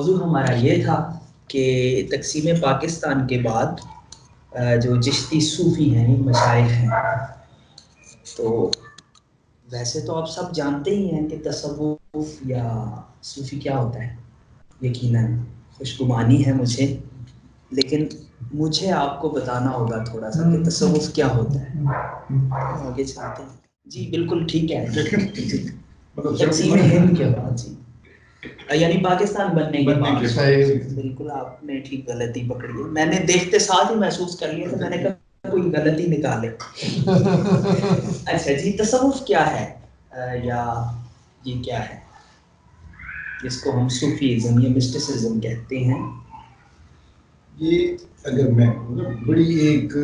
موضوع ہمارا یہ تھا کہ تقسیم پاکستان کے بعد جو چشتی صوفی ہیں مشائخ ہیں، تو ویسے تو آپ سب جانتے ہی ہیں کہ تصوف یا صوفی کیا ہوتا ہے، یقیناً خوشگمانی ہے مجھے، لیکن مجھے آپ کو بتانا ہوگا تھوڑا سا کہ تصوف کیا ہوتا ہے۔ آگے چلتے ہیں جی، بالکل ٹھیک ہے، تقسیم ہند کے بعد جی، یعنی پاکستان بننے کے بعد، بالکل آپ نے ٹھیک غلطی پکڑی ہے، میں نے دیکھتے ساتھ ہی محسوس کر لیا، تو میں نے کہا کوئی غلطی نکالے۔ اچھا جی، تصوف کیا ہے یا یہ کیا ہے جس کو ہم صوفیزم یا مسٹسزم کہتے ہیں؟ یہ اگر میں بڑی ایک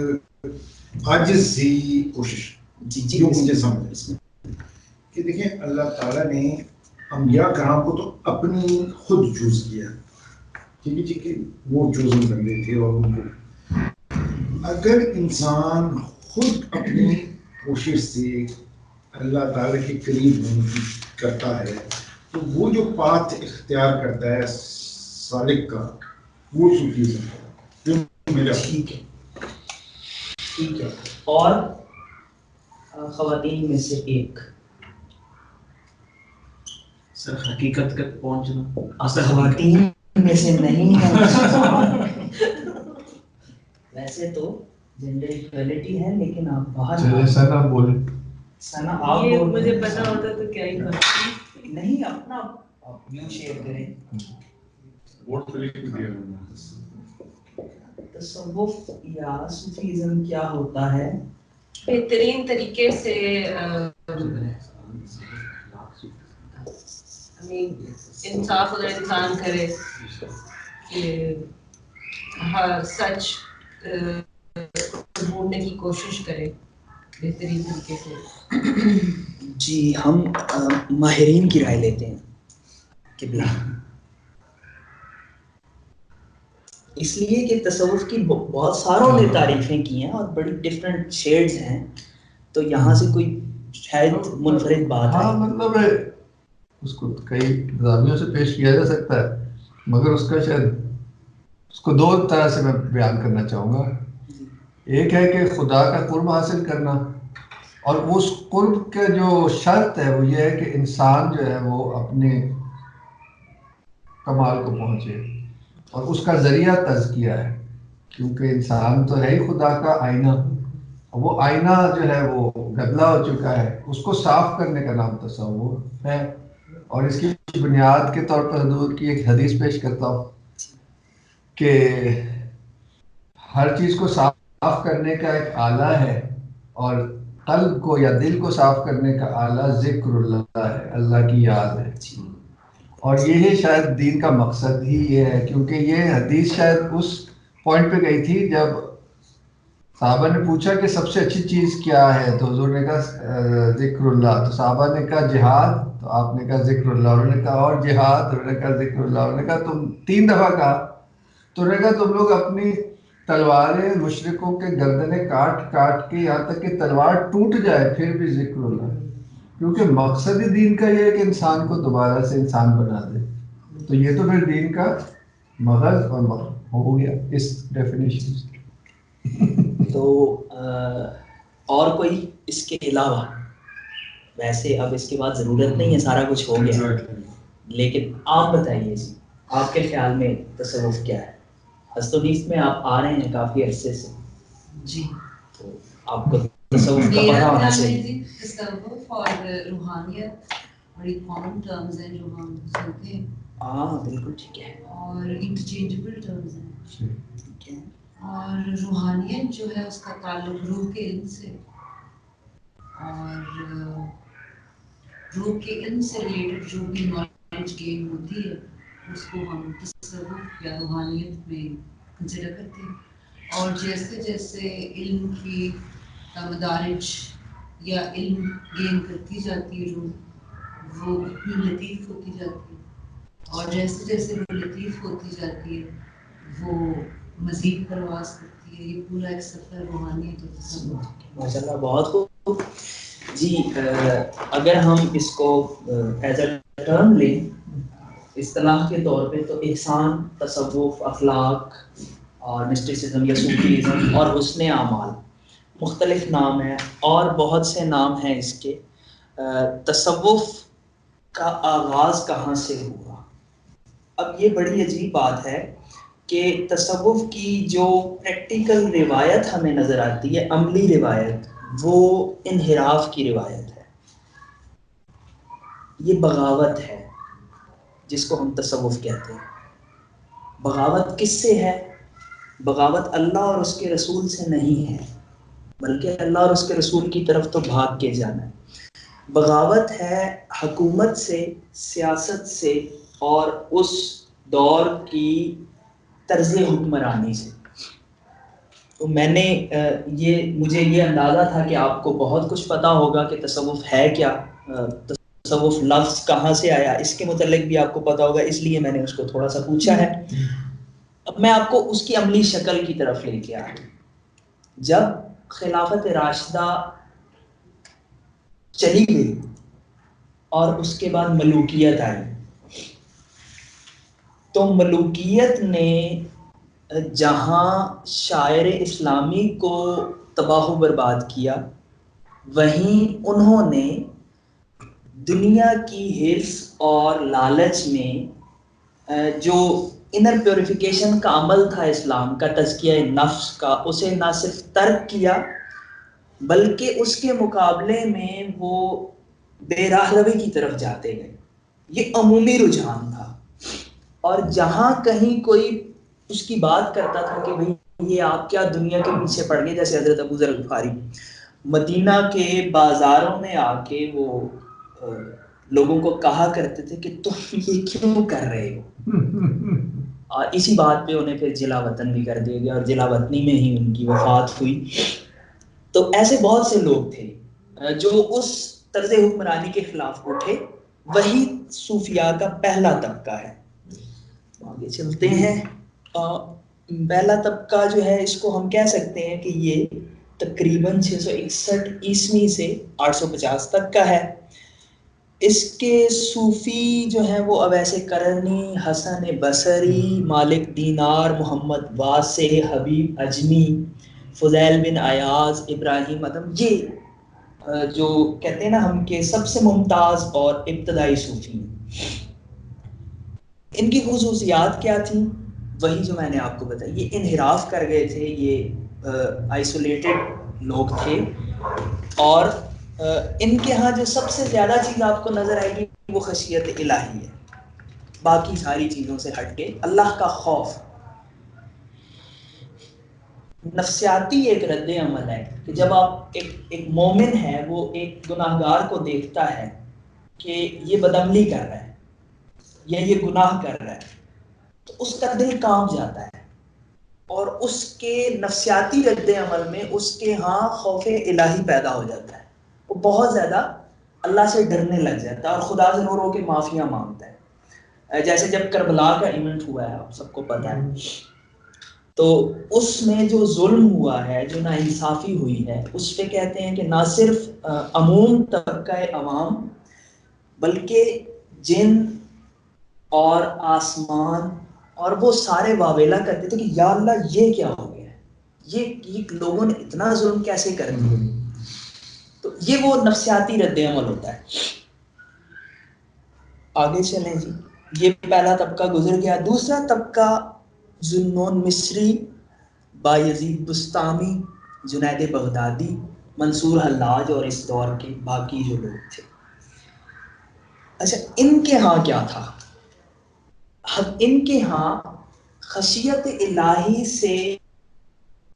عاجز سی کوشش جو مجھے سمجھ کہ دیکھیں اللہ تعالیٰ نے انبیاء کرام کو تو اپنی خود چوز کیا، ٹھیک ہے، وہ چوزن بندے تھے، اور ان کو اگر انسان خود اپنی کوشش سے اللہ تعالیٰ کے قریب ہونے کرتا ہے تو وہ جو پاتھ اختیار کرتا ہے سالک کا، وہ صوفیزم ہے۔ ٹھیک ہے، ٹھیک ہے، اور خواتین میں سے ایک سر حقیقت تک پہنچنا اصل خواتین میں سے نہیں ہے، ویسے تو جنڈر ایکویلٹی ہے، لیکن آپ باہر سنا بولیں، سنا آپ یہ مجھے پتا ہوتا تو کیا ہی کرتی نہیں، اپنا ویو شیئر کریں۔ تصوف یا صوفیزم کیا ہوتا ہے؟ بہترین طریقے سے انصاف اگر انسان کرے کہ ہر سچ ڈھونڈنے کی کوشش کرے بہترین طریقے سے۔ جی، ہم ماہرین کی رائے لیتے ہیں قبلہ، اس لیے کہ تصوف کی بہت ساروں نے تعریفیں کی ہیں اور بڑی ڈفرینٹ شیڈز ہیں، تو یہاں سے کوئی شاید منفرد بات ہے۔ ہاں، مطلب اس کو کئی نظامیوں سے پیش کیا جا سکتا ہے، مگر اس کا شاید اس کو دو طرح سے میں بیان کرنا چاہوں گا۔ ایک ہے کہ خدا کا قرب حاصل کرنا، اور اس قرب کا جو شرط ہے وہ یہ ہے کہ انسان جو ہے وہ اپنے کمال کو پہنچے، اور اس کا ذریعہ تزکیہ ہے، کیونکہ انسان تو ہے ہی خدا کا آئینہ، وہ آئینہ جو ہے وہ گدلا ہو چکا ہے، اس کو صاف کرنے کا نام تصوف ہے۔ اور اس کی بنیاد کے طور پر حضور کی ایک حدیث پیش کرتا ہوں کہ ہر چیز کو صاف کرنے کا ایک آلہ ہے، اور قلب کو یا دل کو صاف کرنے کا آلہ ذکر اللہ ہے، اللہ کی یاد ہے، اور یہ شاید دین کا مقصد ہی یہ ہے، کیونکہ یہ حدیث شاید اس پوائنٹ پہ گئی تھی جب صحابہ نے پوچھا کہ سب سے اچھی چیز کیا ہے، تو حضور نے کہا ذکر اللہ، تو صحابہ نے کہا جہاد، تو آپ نے کہا ذکر اللہ، انہوں نے کہا اور جہاد، انہوں نے کہا ذکر اللہ، انہوں نے کہا تم 3 دفعہ کہا، تو انہوں نے کہا تم لوگ اپنی تلواریں مشرکوں کے گردنیں کاٹ کاٹ کے یہاں تک کہ تلوار ٹوٹ جائے پھر بھی ذکر اللہ، کیونکہ مقصد دین کا یہ ہے کہ انسان کو دوبارہ سے انسان بنا دے، تو یہ تو پھر دین کا مغز اور ہو گیا اس ڈیفینیشن سے۔ تو اور کوئی اس کے علاوہ، ویسے اب اس کے بعد ضرورت نہیں ہے، سارا کچھ ہو گیا، لیکن آپ بتائیے جی، آپ کے خیال میں تصوف کیا ہے؟ حدیث میں آپ آ رہے ہیں کافی عرصے سے جی، تو آپ کو تصوف کا پتہ ہونا چاہیے۔ تصوف اور روحانیت بڑی کامن ٹرمز ہیں جو ہم سنتے ہیں، ہاں بالکل ٹھیک ہے، اور انٹرچینجبل ٹرمز ہیں، ٹھیک ہے، اور روحانیت جو ہے اس کا تعلق روح کے علم سے، اور روح کے علم سے ریلیٹڈ جو بھی نالج گین ہوتی ہے اس کو ہم تصوف یا روحانیت میں کنسیڈر کرتے ہیں، اور جیسے جیسے علم کی مدارج یا علم گین کرتی جاتی ہے روح، وہ اتنی لطیف ہوتی جاتی ہے، اور جیسے جیسے وہ لطیف ہوتی جاتی ہے وہ مزید پرواز کرتی ہے۔ یہ پورا ایک سفر روحانیت اور تصوف۔ ماشاء اللہ، بہت خوب جی۔ اگر ہم اس کو ایز اے ٹرم لیں اصطلاح کے طور پہ تو احسان، تصوف، اخلاق اور مسٹیسزم یا صوفیزم اور حسن اعمال مختلف نام ہیں اور بہت سے نام ہیں اس کے۔ تصوف کا آغاز کہاں سے ہوا؟ اب یہ بڑی عجیب بات ہے کہ تصوف کی جو پریکٹیکل روایت ہمیں نظر آتی ہے، عملی روایت، وہ انحراف کی روایت ہے، یہ بغاوت ہے جس کو ہم تصوف کہتے ہیں۔ بغاوت کس سے ہے؟ بغاوت اللہ اور اس کے رسول سے نہیں ہے، بلکہ اللہ اور اس کے رسول کی طرف تو بھاگ کے جانا ہے۔ بغاوت ہے حکومت سے، سیاست سے اور اس دور کی طرز حکمرانی سے۔ تو میں نے مجھے یہ اندازہ تھا کہ آپ کو بہت کچھ پتا ہوگا کہ تصوف ہے کیا، تصوف لفظ کہاں سے آیا، اس کے متعلق بھی آپ کو پتا ہوگا، اس لیے میں نے اس کو تھوڑا سا پوچھا ہے۔ اب میں آپ کو اس کی عملی شکل کی طرف لے کے آیا۔ جب خلافت راشدہ چلی گئی اور اس کے بعد ملوکیت آئی، تو ملوکیت نے جہاں شاعر اسلامی کو تباہ و برباد کیا، وہیں انہوں نے دنیا کی حرص اور لالچ میں جو انر پیوریفیکیشن کا عمل تھا اسلام کا، تزکیہ نفس کا، اسے نہ صرف ترک کیا بلکہ اس کے مقابلے میں وہ بے راہ روی کی طرف جاتے گئے۔ یہ عمومی رجحان تھا، اور جہاں کہیں کوئی اس کی بات کرتا تھا کہ بھئی یہ آپ کیا دنیا کے پیچھے پڑ گئے، جیسے حضرت ابو ذر غفاری مدینہ کے بازاروں میں آ کے وہ لوگوں کو کہا کرتے تھے کہ تم یہ کیوں کر رہے ہو، اور اسی بات پہ انہیں پھر جلا وطن بھی کر دیا گیا اور جلا وطنی میں ہی ان کی وفات ہوئی۔ تو ایسے بہت سے لوگ تھے جو اس طرز حکمرانی کے خلاف اٹھے، وہی صوفیاء کا پہلا طبقہ ہے۔ آگے چلتے ہیں۔ پہلا طبقہ جو ہے اس کو ہم کہہ سکتے ہیں کہ یہ تقریباً 661 عیسوی سے 850 تک کا ہے۔ اس کے صوفی جو ہیں وہ اویس کرنی، حسن بصری، مالک دینار، محمد واسع، حبیب اجمی، فضیل بن ایاز، ابراہیم ادم، یہ جو کہتے ہیں نا ہم کہ سب سے ممتاز اور ابتدائی صوفی ہیں۔ ان کی خصوصیات کیا تھیں؟ وہی جو میں نے آپ کو بتائی، یہ انحراف کر گئے تھے، یہ آئسولیٹڈ لوگ تھے، اور ان کے ہاں جو سب سے زیادہ چیز آپ کو نظر آئے گی وہ خشیت الہی ہے، باقی ساری چیزوں سے ہٹ کے اللہ کا خوف۔ نفسیاتی ایک رد عمل ہے کہ جب آپ ایک مومن ہے وہ ایک گناہگار کو دیکھتا ہے کہ یہ بدعملی کر رہا ہے یا یہ گناہ کر رہا ہے، تو اس کا دل کانپ جاتا ہے، اور اس کے نفسیاتی رد عمل میں اس کے ہاں خوف الہی پیدا ہو جاتا ہے، وہ بہت زیادہ اللہ سے ڈرنے لگ جاتا ہے اور خدا سے رو رو کے معافیاں مانگتا ہے۔ جیسے جب کربلا کا ایونٹ ہوا ہے، آپ سب کو پتہ ہے، تو اس میں جو ظلم ہوا ہے، جو ناانصافی ہوئی ہے، اس پہ کہتے ہیں کہ نہ صرف عموم طبقہ عوام بلکہ جن اور آسمان اور وہ سارے واویلا کرتے تھے کہ یا اللہ یہ کیا ہو گیا ہے، یہ لوگوں نے اتنا ظلم کیسے کر دیا۔ تو یہ وہ نفسیاتی رد عمل ہوتا ہے۔ آگے چلیں جی، یہ پہلا طبقہ گزر گیا۔ دوسرا طبقہ ذوالنون مصری، بایزید بسطامی، جنید بغدادی، منصور حلاج اور اس دور کے باقی جو لوگ تھے۔ اچھا، ان کے ہاں کیا تھا؟ ان کے ہاں خشیت الہی سے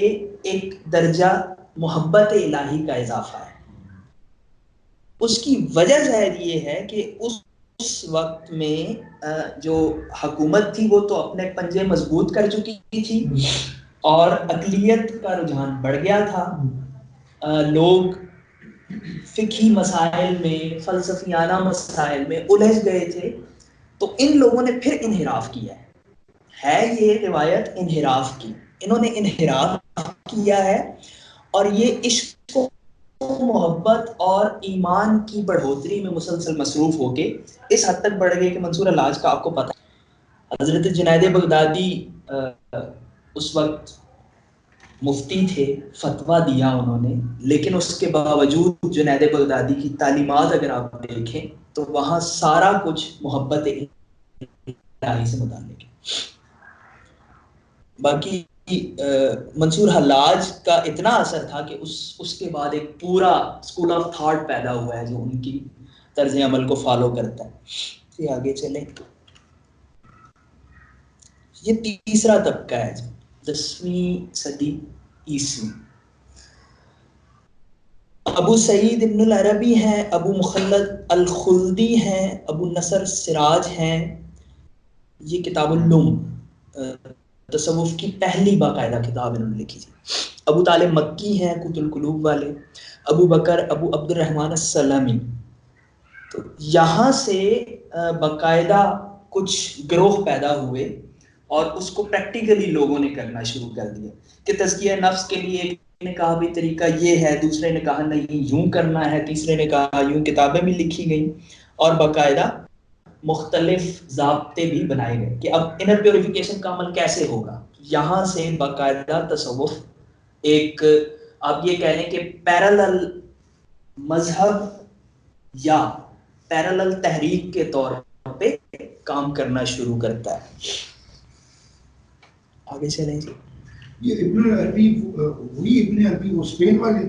ایک درجہ محبت الہی کا اضافہ ہے۔ اس کی وجہ ظاہر یہ ہے کہ اس وقت میں جو حکومت تھی وہ تو اپنے پنجے مضبوط کر چکی تھی اور اقلیت کا رجحان بڑھ گیا تھا، لوگ فقہی مسائل میں، فلسفیانہ مسائل میں الجھ گئے تھے، تو ان لوگوں نے پھر انحراف کیا ہے یہ روایت انحراف کی، انہوں نے انحراف کیا ہے، اور یہ عشق کو محبت اور ایمان کی بڑھوتری میں مسلسل مصروف ہو کے اس حد تک بڑھ گئے کہ منصور حلاج کا آپ کو پتہ ہے حضرت جنید بغدادی اس وقت مفتی تھے، فتویٰ دیا انہوں نے، لیکن اس کے باوجود جنید بغدادی کی تعلیمات اگر آپ دیکھیں تو وہاں سارا کچھ محبت الہی سے متعلق ہے. باقی منصور حلاج کا اتنا اثر تھا کہ اس کے بعد ایک پورا اسکول آف تھاٹ پیدا ہوا ہے جو ان کی طرز عمل کو فالو کرتا ہے. یہ آگے چلیں. یہ تیسرا طبقہ ہے 10ویں صدی عیسوی. ابو سعید ابن العربی ہیں، ابو مخلد الخلدی ہیں، ابو نصر سراج ہیں. یہ کتاب اللم تصوف کی پہلی باقاعدہ کتاب انہوں نے لکھی تھی. ابو طالب مکی ہیں، قوت القلوب والے. ابو بکر ابو عبد الرحمن السلمی. تو یہاں سے باقاعدہ کچھ گروہ پیدا ہوئے اور اس کو پریکٹیکلی لوگوں نے کرنا شروع کر دیا کہ تزکیہ نفس کے لیے ایک نے کہا بھی طریقہ یہ ہے، دوسرے نے کہا نہیں یوں کرنا ہے، تیسرے نے کہا یوں. کتابیں بھی لکھی گئیں اور باقاعدہ مختلف ضابطے بھی بنائے گئے کہ اب انر پیوریفیکیشن کا عمل کیسے ہوگا. یہاں سے باقاعدہ تصوف ایک آپ یہ کہہ لیں کہ پیرالل مذہب یا پیرالل تحریک کے طور پہ کام کرنا شروع کرتا ہے. آگے چلیں جی. یہ ابن عربی وہی ابن عربی وہ اسپین والے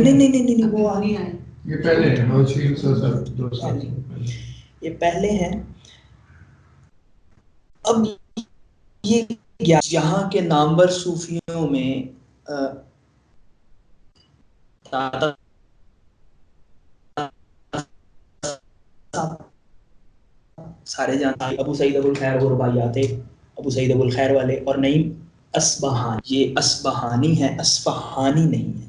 نہیں وہ آگے آئے. یہ پہلے ہیں 200 سال یہ پہلے ہیں. اب یہ یہاں کے نامور صوفیوں میں سارے جانتے ہیں ابو سعید ابو الخیر وہ رباعیات ابو سعید ابو الخیر والے، اور نعیم اصبہانی. یہ اصبہانی ہے، اصفہانی نہیں ہے.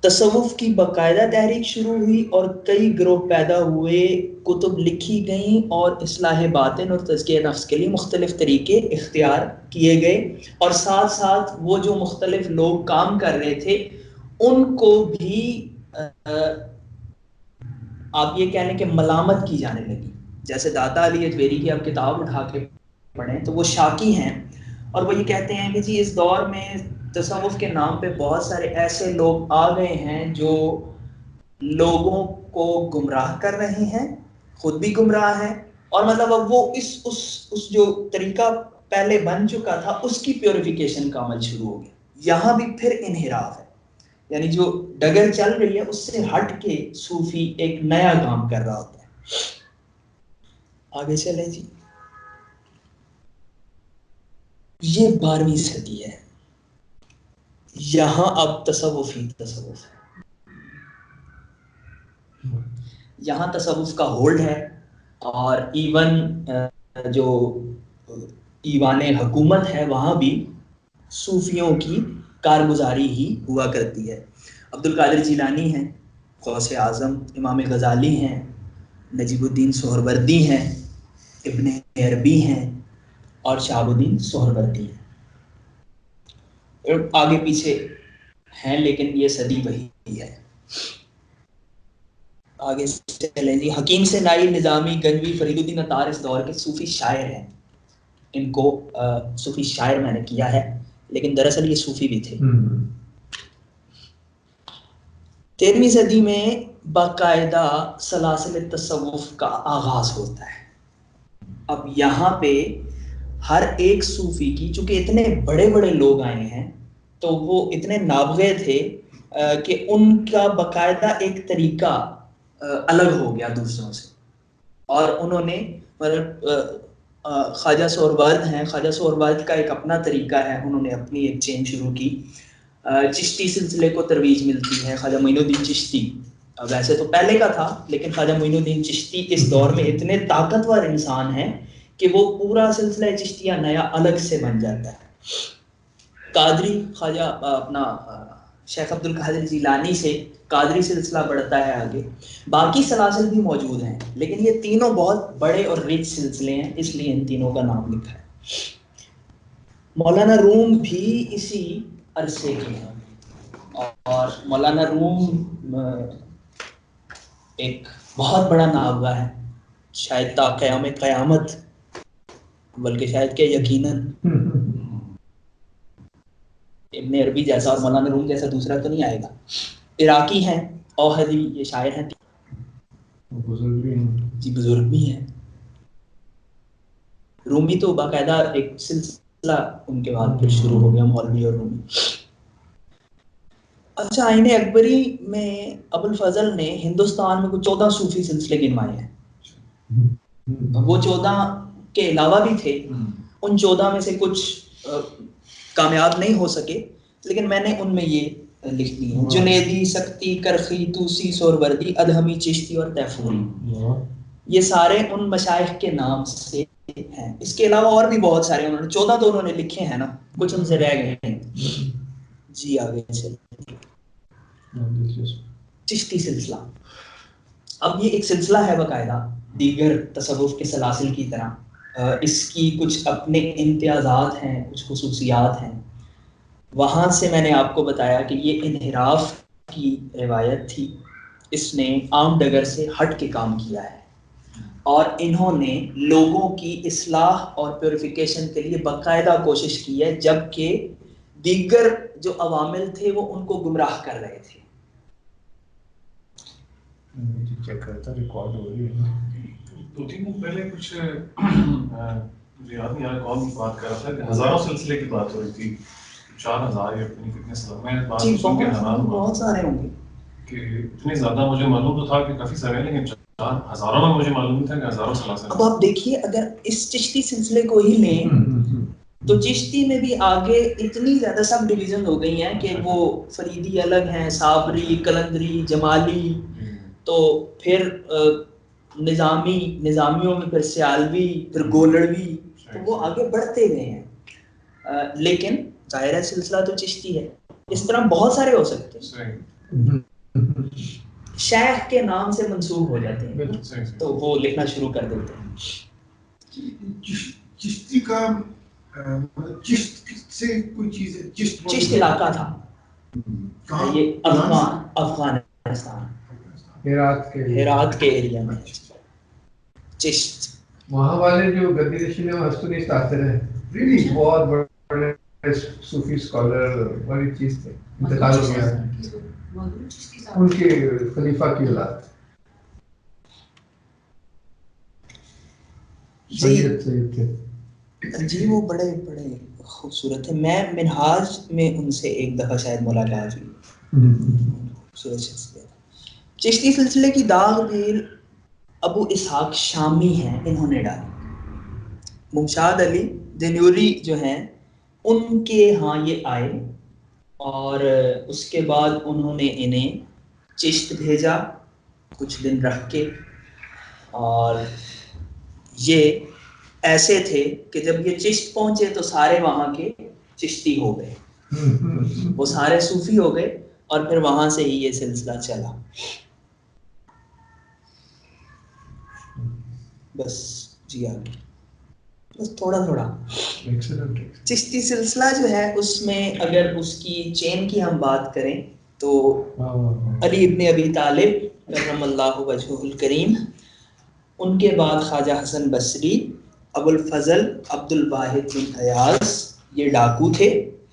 تصوف کی باقاعدہ تحریک شروع ہوئی اور کئی گروہ پیدا ہوئے، کتب لکھی گئیں اور اصلاح باطن اور تزکیہ نفس کے لیے مختلف طریقے اختیار کیے گئے. اور ساتھ ساتھ وہ جو مختلف لوگ کام کر رہے تھے ان کو بھی آپ یہ کہہ لیں کہ ملامت کی جانے لگی. جیسے داتا علی اجویری کی آپ کتاب اٹھا کے پڑھیں تو وہ شاکی ہیں اور وہ یہ کہتے ہیں کہ جی اس دور میں تصوف کے نام پہ بہت سارے ایسے لوگ آ گئے ہیں جو لوگوں کو گمراہ کر رہے ہیں، خود بھی گمراہ ہیں، اور مطلب اب وہ اس جو طریقہ پہلے بن چکا تھا اس کی پیوریفیکیشن کا عمل شروع ہو گیا. یہاں بھی پھر انحراف ہے، یعنی جو ڈگر چل رہی ہے اس سے ہٹ کے صوفی ایک نیا کام کر رہا ہوتا ہے. آگے چلیں جی. یہ 12ویں صدی ہے. یہاں اب تصوف ہی تصوف ہے. یہاں تصوف کا ہولڈ ہے اور ایون جو ایوان حکومت ہے وہاں بھی صوفیوں کی کارگزاری ہی ہوا کرتی ہے. عبد القادر جیلانی ہیں، غوث اعظم، امام غزالی ہیں، نجیب الدین سہروردی ہیں، ابن عربی ہیں اور شہاب الدین سہروردی ہیں. آگے پیچھے ہیں لیکن یہ صدی وہی ہے. آگے چلیں جی. حکیم سنائی، نظامی، گنجوی، فرید الدین عطار اس دور کے صوفی شاعر ہیں. ان کو صوفی شاعر میں نے کیا ہے لیکن دراصل یہ صوفی بھی تھے. 13ویں صدی میں باقاعدہ سلاسل تصوف کا آغاز ہوتا ہے. اب یہاں پہ ہر ایک صوفی کی چونکہ اتنے بڑے بڑے لوگ آئے ہیں تو وہ اتنے نابغے تھے کہ ان کا باقاعدہ ایک طریقہ الگ ہو گیا دوسروں سے. اور انہوں نے خواجہ سہروردی ہیں، خواجہ سہروردی کا ایک اپنا طریقہ ہے، انہوں نے اپنی ایک چین شروع کی. چشتی سلسلے کو ترویج ملتی ہے. خواجہ معین الدین چشتی ویسے تو پہلے کا تھا لیکن خواجہ معین الدین چشتی اس دور میں اتنے طاقتور انسان ہیں کہ وہ پورا سلسلہ چشتیہ نیا الگ سے بن جاتا ہے. قادری خواجہ اپنا شیخ عبد القادر جیلانی سے قادری سلسلہ بڑھتا ہے آگے. باقی سلاسل بھی موجود ہیں لیکن یہ تینوں بہت بڑے اور رچ سلسلے ہیں اس لیے ان تینوں کا نام لکھا ہے. مولانا روم بھی اسی عرصے کے ہیں اور مولانا روم ایک بہت بڑا نابغہ ہے، شاید تا قیام قیامت، بلکہ شاید کہ یقیناً ابن عربی جیسا اور مولانا روم جیسا دوسرا تو نہیں آئے گا. عراقی ہیں، اوہدی یہ شاعر ہیں، بزرگ بھی ہیں جی بزرگ بھی ہیں. رومی تو باقاعدہ ایک سلسلہ ان کے بعد پھر شروع ہو گیا، مولوی اور رومی. اچھا، آئین اکبری میں ابو الفضل نے ہندوستان میں کچھ 14 صوفی سلسلے گنوائے ہیں. وہ 14 کے علاوہ بھی تھے، ان 14 میں سے کچھ کامیاب نہیں ہو سکے، لیکن میں نے ان میں یہ لکھ دی ہیں: جنیدی، سکتی، کرخی، توسی، سہروردی، ادہمی، چشتی اور تیفوری. یہ سارے ان مشائخ کے نام سے ہیں. اس کے علاوہ اور بھی بہت سارے، انہوں نے 14 تو انہوں نے لکھے ہیں نا، کچھ ان سے رہ گئے ہیں. جی آگے چلیں. چشتی سلسلہ، اب یہ ایک سلسلہ ہے باقاعدہ دیگر تصوف کے سلاسل کی طرح. اس کی کچھ اپنے امتیازات ہیں، کچھ خصوصیات ہیں. وہاں سے میں نے آپ کو بتایا کہ یہ انحراف کی روایت تھی، اس نے عام ڈگر سے ہٹ کے کام کیا ہے، اور انہوں نے لوگوں کی اصلاح اور پیوریفیکیشن کے لیے باقاعدہ کوشش کی ہے، جبکہ دیگر جو عوامل تھے وہ ان کو گمراہ کر رہے تھے. چیک کرتا ریکارڈ ہو رہی ہے. 2-3 دن پہلے کچھ مجھے یاد نہیں آ رہا کون بات کر رہا تھا کہ ہزاروں سلسلے کی بات ہو رہی تھی، 4000 یا کتنے سال. میں بات سن کے حیران ہوا، بہت سارے ہوں گے کہ اتنے زیادہ. مجھے معلوم تو تھا کہ کافی سارے، لیکن ہزاروں میں مجھے معلوم نہیں تھا کہ ہزاروں سلاسل. اب آپ دیکھیے، اگر اس چشتی سلسلے کو ہی لیں تو چشتی میں بھی آگے اتنی زیادہ سب ڈویژن ہو گئی ہیں کہ وہ فریدی الگ ہیں، صابری، قلندری، جمالی، تو پھر نظامیوں میں پھر سیالوی، پھر گولڑوی، تو وہ آگے بڑھتے گئے ہیں. لیکن ظاہر سلسلہ تو چشتی ہے. اس طرح بہت سارے ہو سکتے ہیں، شیخ کے نام سے منسوب ہو جاتے ہیں تو وہ لکھنا شروع کر دیتے ہیں. چشتی کا چشت سے کوئی چیز ہے؟ چشت علاقہ تھا، یہ افغانستان ہرات کے ایریا میں چشت. وہاں والے جو گدی نشین ہیں ہستونی تاثر ہیں، بہت بڑے صوفی اسکالر، بڑی چیز تھے. انتقال ہو گیا ان کے خلیفہ کی اولاد. سید تھے جی، وہ بڑے بڑے خوبصورت ہے. میں منہاج میں ان سے ایک دفعہ شاید ملاقات ہوئی. خوبصورت سلسلے. چشتی سلسلے کی داغ دیر ابو اسحاق شامی ہیں، انہوں نے ڈالی. ممشاد علی دینوری جو ہیں ان کے ہاں یہ آئے، اور اس کے بعد انہوں نے انہیں چشت بھیجا کچھ دن رکھ کے. اور یہ ایسے تھے کہ جب یہ چشت پہنچے تو سارے وہاں کے چشتی ہو گئے، وہ سارے صوفی ہو گئے، اور پھر وہاں سے ہی یہ سلسلہ چلا. بس جی آگے بس تھوڑا تھوڑا. چشتی سلسلہ جو ہے اس میں اگر اس کی چین کی ہم بات کریں تو علی ابن ابی طالب کرم اللہ وجہہ الکریم، ان کے بعد خواجہ حسن بصری، ابو الفضل عبد الواحد بن ایاز یہ ڈاکو تھے،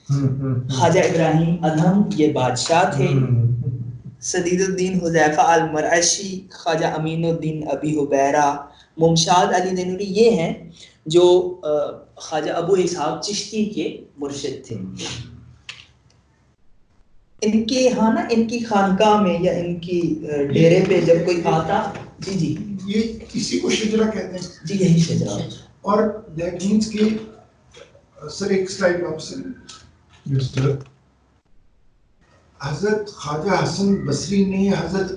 خواجہ ابراہیم ادہم یہ بادشاہ تھے، سدید الدین حذیفہ المرعشی، خواجہ امین الدین ابی حبیرہ، ممشاد علی دینوری یہ ہیں جو خواجہ ابو اسحاق چشتی کے مرشد تھے. ان کے ہاں نا، ان کی خانقاہ میں یا ان کی ڈیرے پہ جب کوئی آتا، جی جی یہ کسی کو شجرا کہتے ہیں. جی یہی شجرا. اور دیٹ مینس کہ سر ایک سلائڈ آپ سے حضرت خواجہ حسن بصری نے حضرت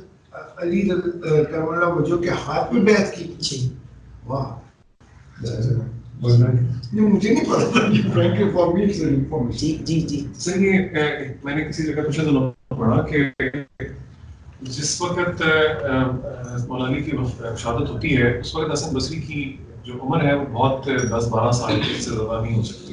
علی کرم اللہ وجہہ کے ہاتھ میں بیعت کی. جی واہ، مجھے نہیں پتا تھا کہ فرینک انفارمیشن. جی جی جی سر یہ میں نے کسی جگہ کچھ تو پڑھا کہ جس وقت مولا علی کی شہادت ہوتی ہے اس وقت حسن بصری کی جو عمر ہے وہ بہت 10-12 سال سے زیادہ نہیں ہو سکتی.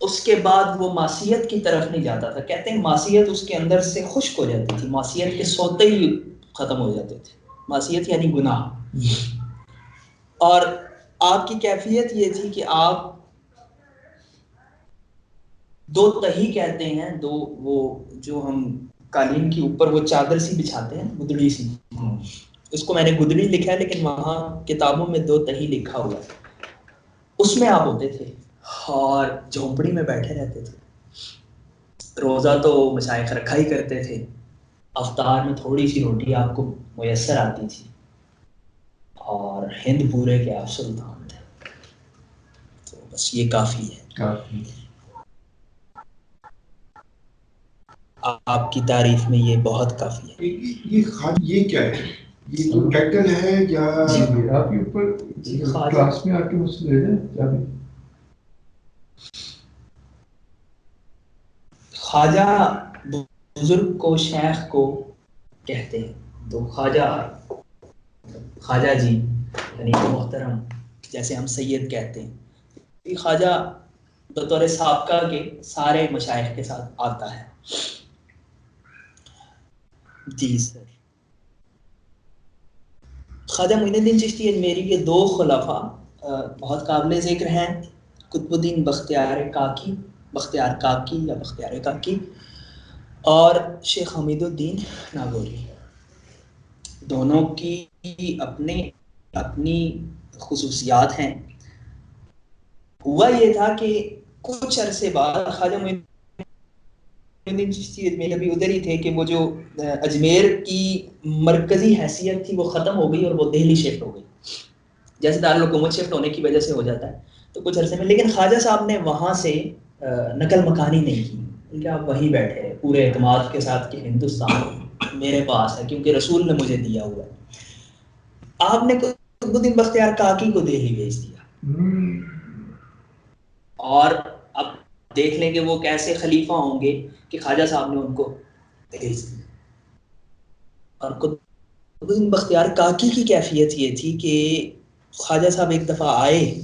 اس کے بعد وہ معصیت کی طرف نہیں جاتا تھا. کہتے ہیں معصیت اس کے اندر سے خشک ہو جاتی تھی, معصیت کے سوتے ہی ختم ہو جاتے تھے. معصیت یعنی گناہ. اور آپ کی کیفیت یہ تھی کہ آپ دو تہی کہتے ہیں, دو وہ جو ہم قالین کے اوپر وہ چادر سی بچھاتے ہیں, گدڑی سی, اس کو میں نے گدڑی لکھا ہے لیکن وہاں کتابوں میں دو تہی لکھا ہوا ہے, اس میں آپ ہوتے تھے اور جھونپڑی میں بیٹھے رہتے تھے. روزہ تو مشائخ رکھا ہی کرتے تھے, افطار میں تھوڑی سی روٹی آپ کو میسر آتی تھی, اور ہند پورے کے آپ سلطان تھے. تو بس یہ کافی ہے, کافی. آپ کی تعریف میں یہ بہت کافی ہے. یہ کیا ہے, یہ تو ٹائٹل ہے یا جی آپ کے اوپر کلاس میں آ کے مجھ سے لے جائیں. خواجہ بزرگ کو شیخ کو کہتے ہیں, تو خواجہ جی یعنی محترم, جیسے ہم سید کہتے ہیں. خواجہ بطور سابقہ کے سارے مشائخ کے ساتھ آتا ہے. جی سر. خواجہ معین الدین چشتی اجمیری کے دو خلفاء بہت قابل ذکر ہیں, قطب الدین بختیار کاکی یا بختیار کاکی, اور شیخ حمید الدین ناگوری. دونوں کی اپنی خصوصیات ہیں. ہوا یہ تھا کہ کچھ عرصے بعد خواجہ معین الدین چشتی اجمیری ابھی ادھر ہی تھے کہ وہ جو اجمیر کی مرکزی حیثیت تھی وہ ختم ہو گئی اور وہ دہلی شفٹ ہو گئی, جیسے دارالحکومت شفٹ ہونے کی وجہ سے ہو جاتا ہے. تو کچھ عرصے میں لیکن خواجہ صاحب نے وہاں سے نقل مکانی نہیں کی, بلکہ آپ وہیں بیٹھے پورے اعتماد کے ساتھ کہ ہندوستان میرے پاس ہے کیونکہ رسول نے مجھے دیا ہوا ہے. آپ نے قطب الدین بختیار کاکی کو دہلی بھیج دیا, اور اب دیکھ لیں کہ وہ کیسے خلیفہ ہوں گے کہ خواجہ صاحب نے ان کو بھیج دیا. اور قطب الدین بختیار کاکی کی کیفیت یہ تھی کہ خواجہ صاحب ایک دفعہ آئے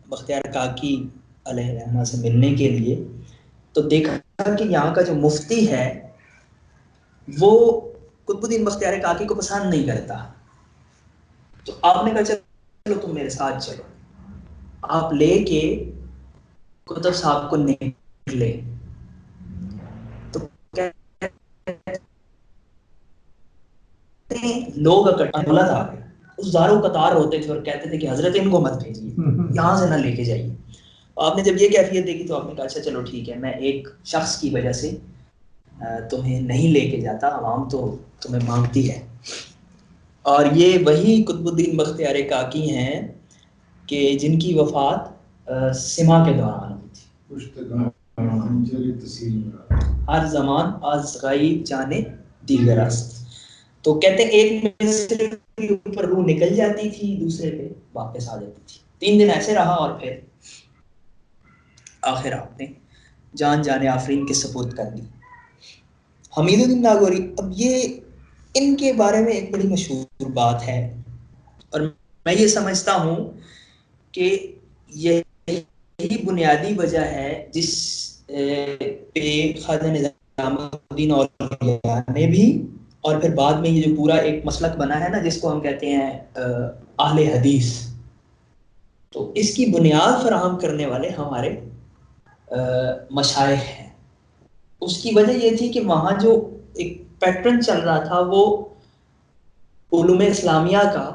بختیار کاکی علیہ رحمہ سے ملنے کے لیے, تو دیکھا کہ یہاں کا جو مفتی ہے وہ قطب الدین بختیار کاکی کو پسند نہیں کرتا. تو آپ نے کہا چلو تم میرے ساتھ چلو. آپ لے کے قطب صاحب کو نکلے تو لوگ دولت آ گئے, اس داروں قطار ہوتے تھے اور کہتے تھے کہ حضرت ان کو مت بھیجیے, یہاں سے نہ لے کے جائیے. آپ نے جب یہ کیفیت دیکھی تو آپ نے کہا اچھا چلو ٹھیک ہے, میں ایک شخص کی وجہ سے تمہیں نہیں لے کے جاتا, عوام تو تمہیں مانگتی ہے. اور یہ وہی قطب الدین بختیار کاکی ہیں کہ جن کی وفات سما کے دوران ہوئی تھی. ہر زمان آز غائب جانے دیگر است. تو کہتے ہیں ایک مصر کے اوپر روح نکل جاتی تھی, دوسرے پہ واپس آ جاتی تھی. 3 دن ایسے رہا اور پھر آخر آپ نے جان جانے آفرین کے سپرد کر دی. حمید الدین ناگوری, اب یہ ان کے بارے میں ایک بڑی مشہور بات ہے, اور میں یہ سمجھتا ہوں کہ یہی بنیادی وجہ ہے جس پہ خواجہ نظام الدین اولیاء نے بھی, اور پھر بعد میں یہ جو پورا ایک مسلک بنا ہے نا جس کو ہم کہتے ہیں اہل حدیث, تو اس کی بنیاد فراہم کرنے والے ہمارے مشائخ ہیں. اس کی وجہ یہ تھی کہ وہاں جو ایک پیٹرن چل رہا تھا وہ علوم اسلامیہ کا,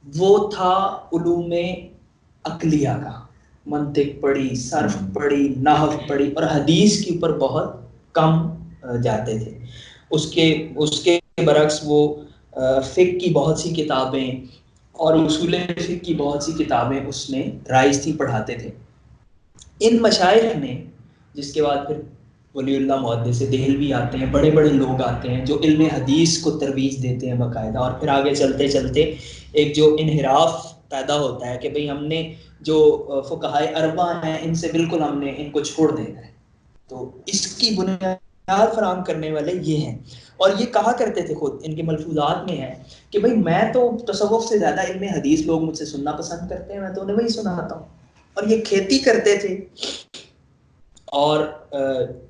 وہ تھا علوم عقلیہ کا. منطق پڑھی, صرف پڑھی, نحو پڑھی, اور حدیث کے اوپر بہت کم جاتے تھے. اس کے برعکس وہ فقہ کی بہت سی کتابیں اور اصول فقہ کی بہت سی کتابیں اس میں رائج تھی, پڑھاتے تھے. ان مشائخ نے, جس کے بعد پھر ولی اللہ محدث دہلوی آتے ہیں, بڑے بڑے لوگ آتے ہیں جو علم حدیث کو ترویج دیتے ہیں باقاعدہ, اور پھر آگے چلتے چلتے ایک جو انحراف پیدا ہوتا ہے کہ بھئی ہم نے جو فقہائے اربعہ ہیں ان سے بالکل ہم نے ان کو چھوڑ دینا ہے. تو اس کی بنیاد فراہم کرنے والے یہ ہیں, اور یہ کہا کرتے تھے خود, ان کے ملفوظات میں ہے کہ بھئی میں تو تصوف سے زیادہ علم حدیث لوگ مجھ سے سننا پسند کرتے ہیں, میں تو انہیں وہی سناتا ہوں. اور یہ کھیتی کرتے تھے، اور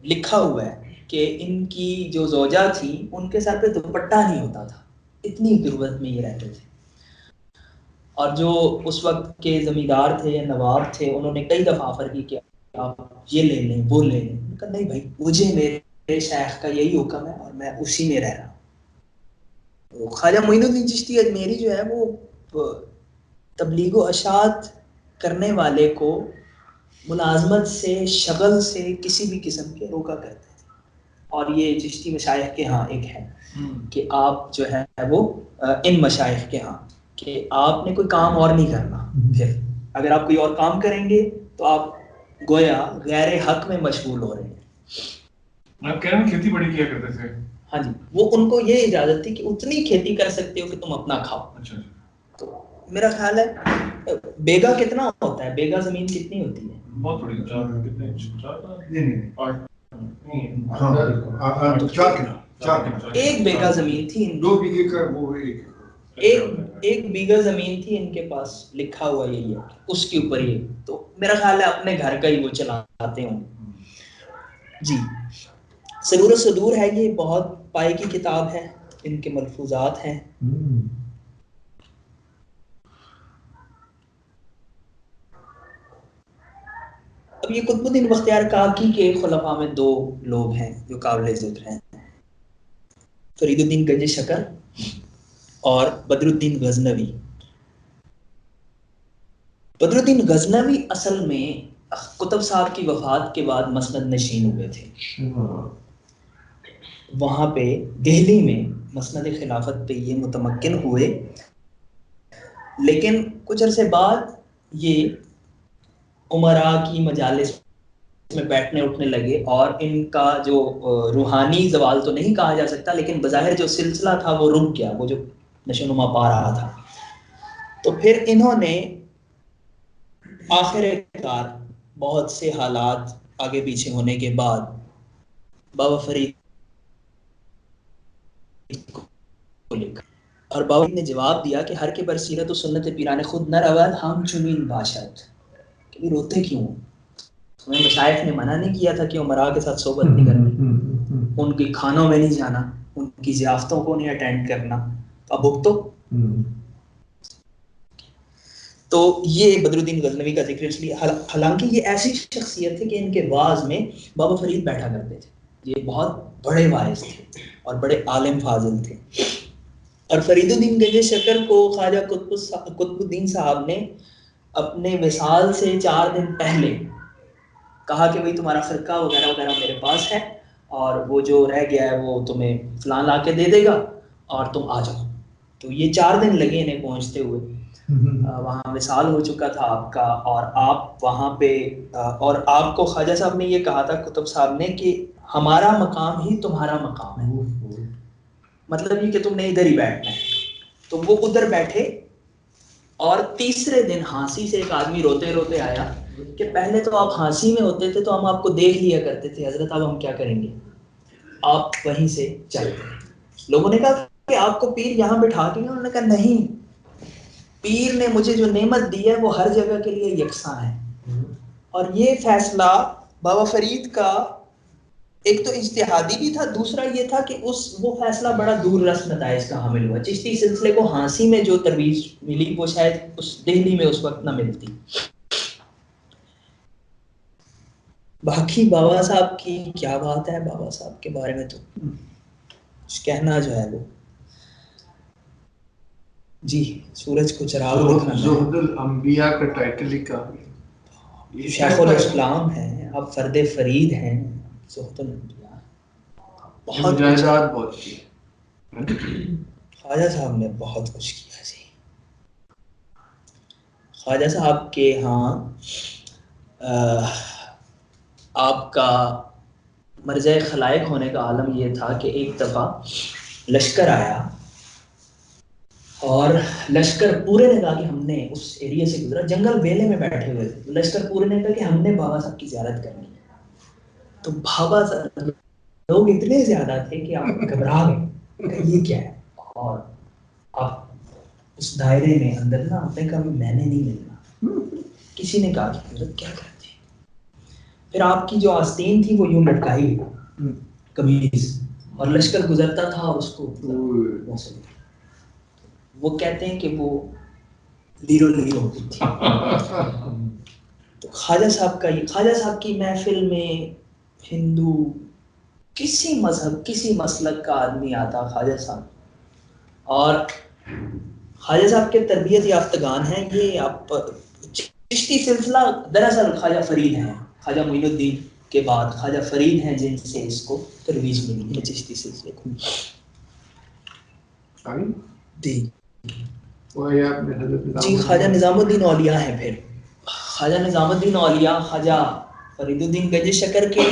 لکھا ہوا ہے کہ ان کی جو زوجہ تھی ان کے سر پہ دوپٹہ نہیں ہوتا تھا، اتنی غربت میں یہ رہتے تھے. اور جو اس وقت کے زمیندار تھے یا نواب تھے، انہوں نے کئی دفعہ آفر کی کہ آپ یہ لے لیں وہ لے لیں. ان کا نہیں بھائی، مجھے میرے شیخ کا یہی حکم ہے اور میں اسی میں رہ رہا ہوں. خواجہ معین الدین چشتی اجمیری جو ہے وہ تبلیغ و اشاعت کرنے والے کو ملازمت سے، شغل سے، کسی بھی قسم کے روکا کرتے تھے. اور یہ چشتی مشائخ کے ہاں ایک ہے کہ آپ جو ہے وہ ان مشائخ کے ہاں کہ آپ نے کوئی کام اور نہیں کرنا. پھر اگر آپ کوئی اور کام کریں گے تو آپ گویا غیر حق میں مشغول ہو رہے ہیں. آپ کہہ رہے ہیں کھیتی بڑی کیا کرتے تھے. ہاں جی، وہ ان کو یہ اجازت تھی کہ اتنی کھیتی کر سکتے ہو کہ تم اپنا کھاؤ. اچھا اچھا. تو میرا خیال ہے بیگھا کتنا ہوتا ہے، بیگھا زمین کتنی ہوتی ہے؟ بہت بڑی. کتنے؟ 4 ایک بیگھا زمین تھی ان 2 بیگھے کا وہ ایک بیگھا زمین تھی ان کے پاس، لکھا ہوا یہی ہے اس کے اوپر یہ. تو میرا خیال ہے اپنے گھر کا ہی وہ چلاتے ہوں. جی، سرور و صدور ہے، یہ بہت پائے کی کتاب ہے، ان کے ملفوظات ہیں. اب یہ قطب الدین بختیار کاکی کے خلفاء میں 2 لوگ ہیں جو قابل ذکر ہیں، فرید الدین گنج شکر اور بدر الدین غزنوی. بدر الدین غزنوی اصل میں قطب صاحب کی وفات کے بعد مسند نشین ہوئے تھے. وہاں پہ دہلی میں مسند خلافت پہ یہ متمکن ہوئے، لیکن کچھ عرصے بعد یہ امراء کی مجالس میں بیٹھنے اٹھنے لگے، اور ان کا جو روحانی زوال تو نہیں کہا جا سکتا لیکن بظاہر جو سلسلہ تھا وہ رک گیا، وہ جو نشو نما پا رہا تھا. تو پھر انہوں نے آخر کار بہت سے حالات آگے پیچھے ہونے کے بعد بابا فرید کو لکھا، اور بابا نے جواب دیا کہ ہر کے بر سیرت و سنت پیران خود نہ رواد ہم چنین باشد، کہ روتے کیوں؟ ہمیں مشائخ نے منع نہیں کیا تھا کہ امراء کے ساتھ صحبت نہیں کرنی، ان کی کھانوں میں نہیں جانا، ان کی ضیافتوں کو نہیں اٹینڈ کرنا، اب بھگتو. تو یہ بدر الدین غزنوی کا ذکر اس لیے، حالانکہ یہ ایسی شخصیت ہے کہ ان کے واعظ میں بابا فرید بیٹھا کرتے تھے. یہ بہت بڑے واعظ تھے اور بڑے عالم فاضل تھے. اور فرید الدین گنج شکر کو خواجہ قطب الدین صاحب نے اپنے وصال سے 4 دن پہلے کہا کہ بھئی تمہارا خرقہ وغیرہ وغیرہ میرے پاس ہے، اور وہ جو رہ گیا ہے وہ تمہیں فلاں لا کے دے دے گا اور تم آ جاؤ. تو یہ 4 دن لگے انہیں پہنچتے ہوئے. وہاں وصال ہو چکا تھا آپ کا، اور آپ وہاں پہ، اور آپ کو خواجہ صاحب نے یہ کہا تھا قطب صاحب نے کہ ہمارا مقام ہی تمہارا مقام ہے، مطلب یہ کہ تم نے ادھر ہی بیٹھنا ہے. تو وہ ادھر بیٹھے، اور تیسرے دن ہانسی سے ایک آدمی روتے روتے آیا کہ پہلے تو آپ ہانسی میں ہوتے تھے تو ہم آپ کو دیکھ لیا کرتے تھے حضرت، اب ہم کیا کریں گے، آپ وہیں سے چل گئے. لوگوں نے کہا کہ آپ کو پیر یہاں بٹھا کے گئے؟ انہوں نے کہا نہیں، پیر نے مجھے جو نعمت دی ہے وہ ہر جگہ کے لیے یکساں ہے. اور یہ فیصلہ بابا فرید کا ایک تو اجتہادی بھی تھا، دوسرا یہ تھا کہ وہ فیصلہ بڑا دور رس نتائج کا حامل ہوا. چشتی سلسلے کو ہانسی میں جو ترویج ملی وہ شاید اس دہلی میں اس وقت نہ ملتی. باقی بابا صاحب کی کیا بات ہے، بابا صاحب کے بارے میں تو کچھ کہنا جو ہے وہ. جی، سورج کو چراغ دکھانا، زہد الانبیاء کا ٹائٹل ہی کا شیخ الاسلام ہیں، آپ فرد فرید ہیں، زہد الانبیاء، بہت مجاہدات بہت کی. خواجہ صاحب نے بہت کچھ کیا. جی، خواجہ صاحب کے ہاں آپ کا مرجع خلائق ہونے کا عالم یہ تھا کہ ایک دفعہ لشکر آیا، اور لشکر پورے نے کہا کہ ہم نے اس ایریا سے گزرا، جنگل بیلے میں بیٹھے ہوئے تھے، لشکر پورے نے کہا کہ ہم نے بابا صاحب کی زیارت کرنی ہے. تو بابا صاحب لوگ اتنے زیادہ تھے کہ آپ گھبرا گئے کہ یہ کیا ہے، اور آپ اس دائرے میں اندر نہ، آپ نے کہا میں نے نہیں ملنا کسی نے کہا کہ حضرت کیا کرتے ہیں؟ پھر آپ کی جو آستین تھی وہ یوں لٹکائی قمیض اور لشکر گزرتا تھا اور اس کو وہ کہتے ہیں کہ وہ لیرو لیرو ہوتی تھی. تو خواجہ صاحب کی محفل میں ہندو کسی مذہب کسی مسلک کا آدمی آتا خواجہ صاحب, اور خواجہ صاحب کے تربیت یافتگان ہیں یہ. آپ چشتی سلسلہ دراصل خواجہ فرید ہیں, خواجہ معین الدین کے بعد خواجہ فرید ہیں جن سے اس کو ترویج ملی ہے چشتی سلسلے کو. جی خواجہ نظام الدین اولیاء ہیں. پھر خواجہ نظام الدین اولیاء خواجہ فرید الدین گنج شکر کے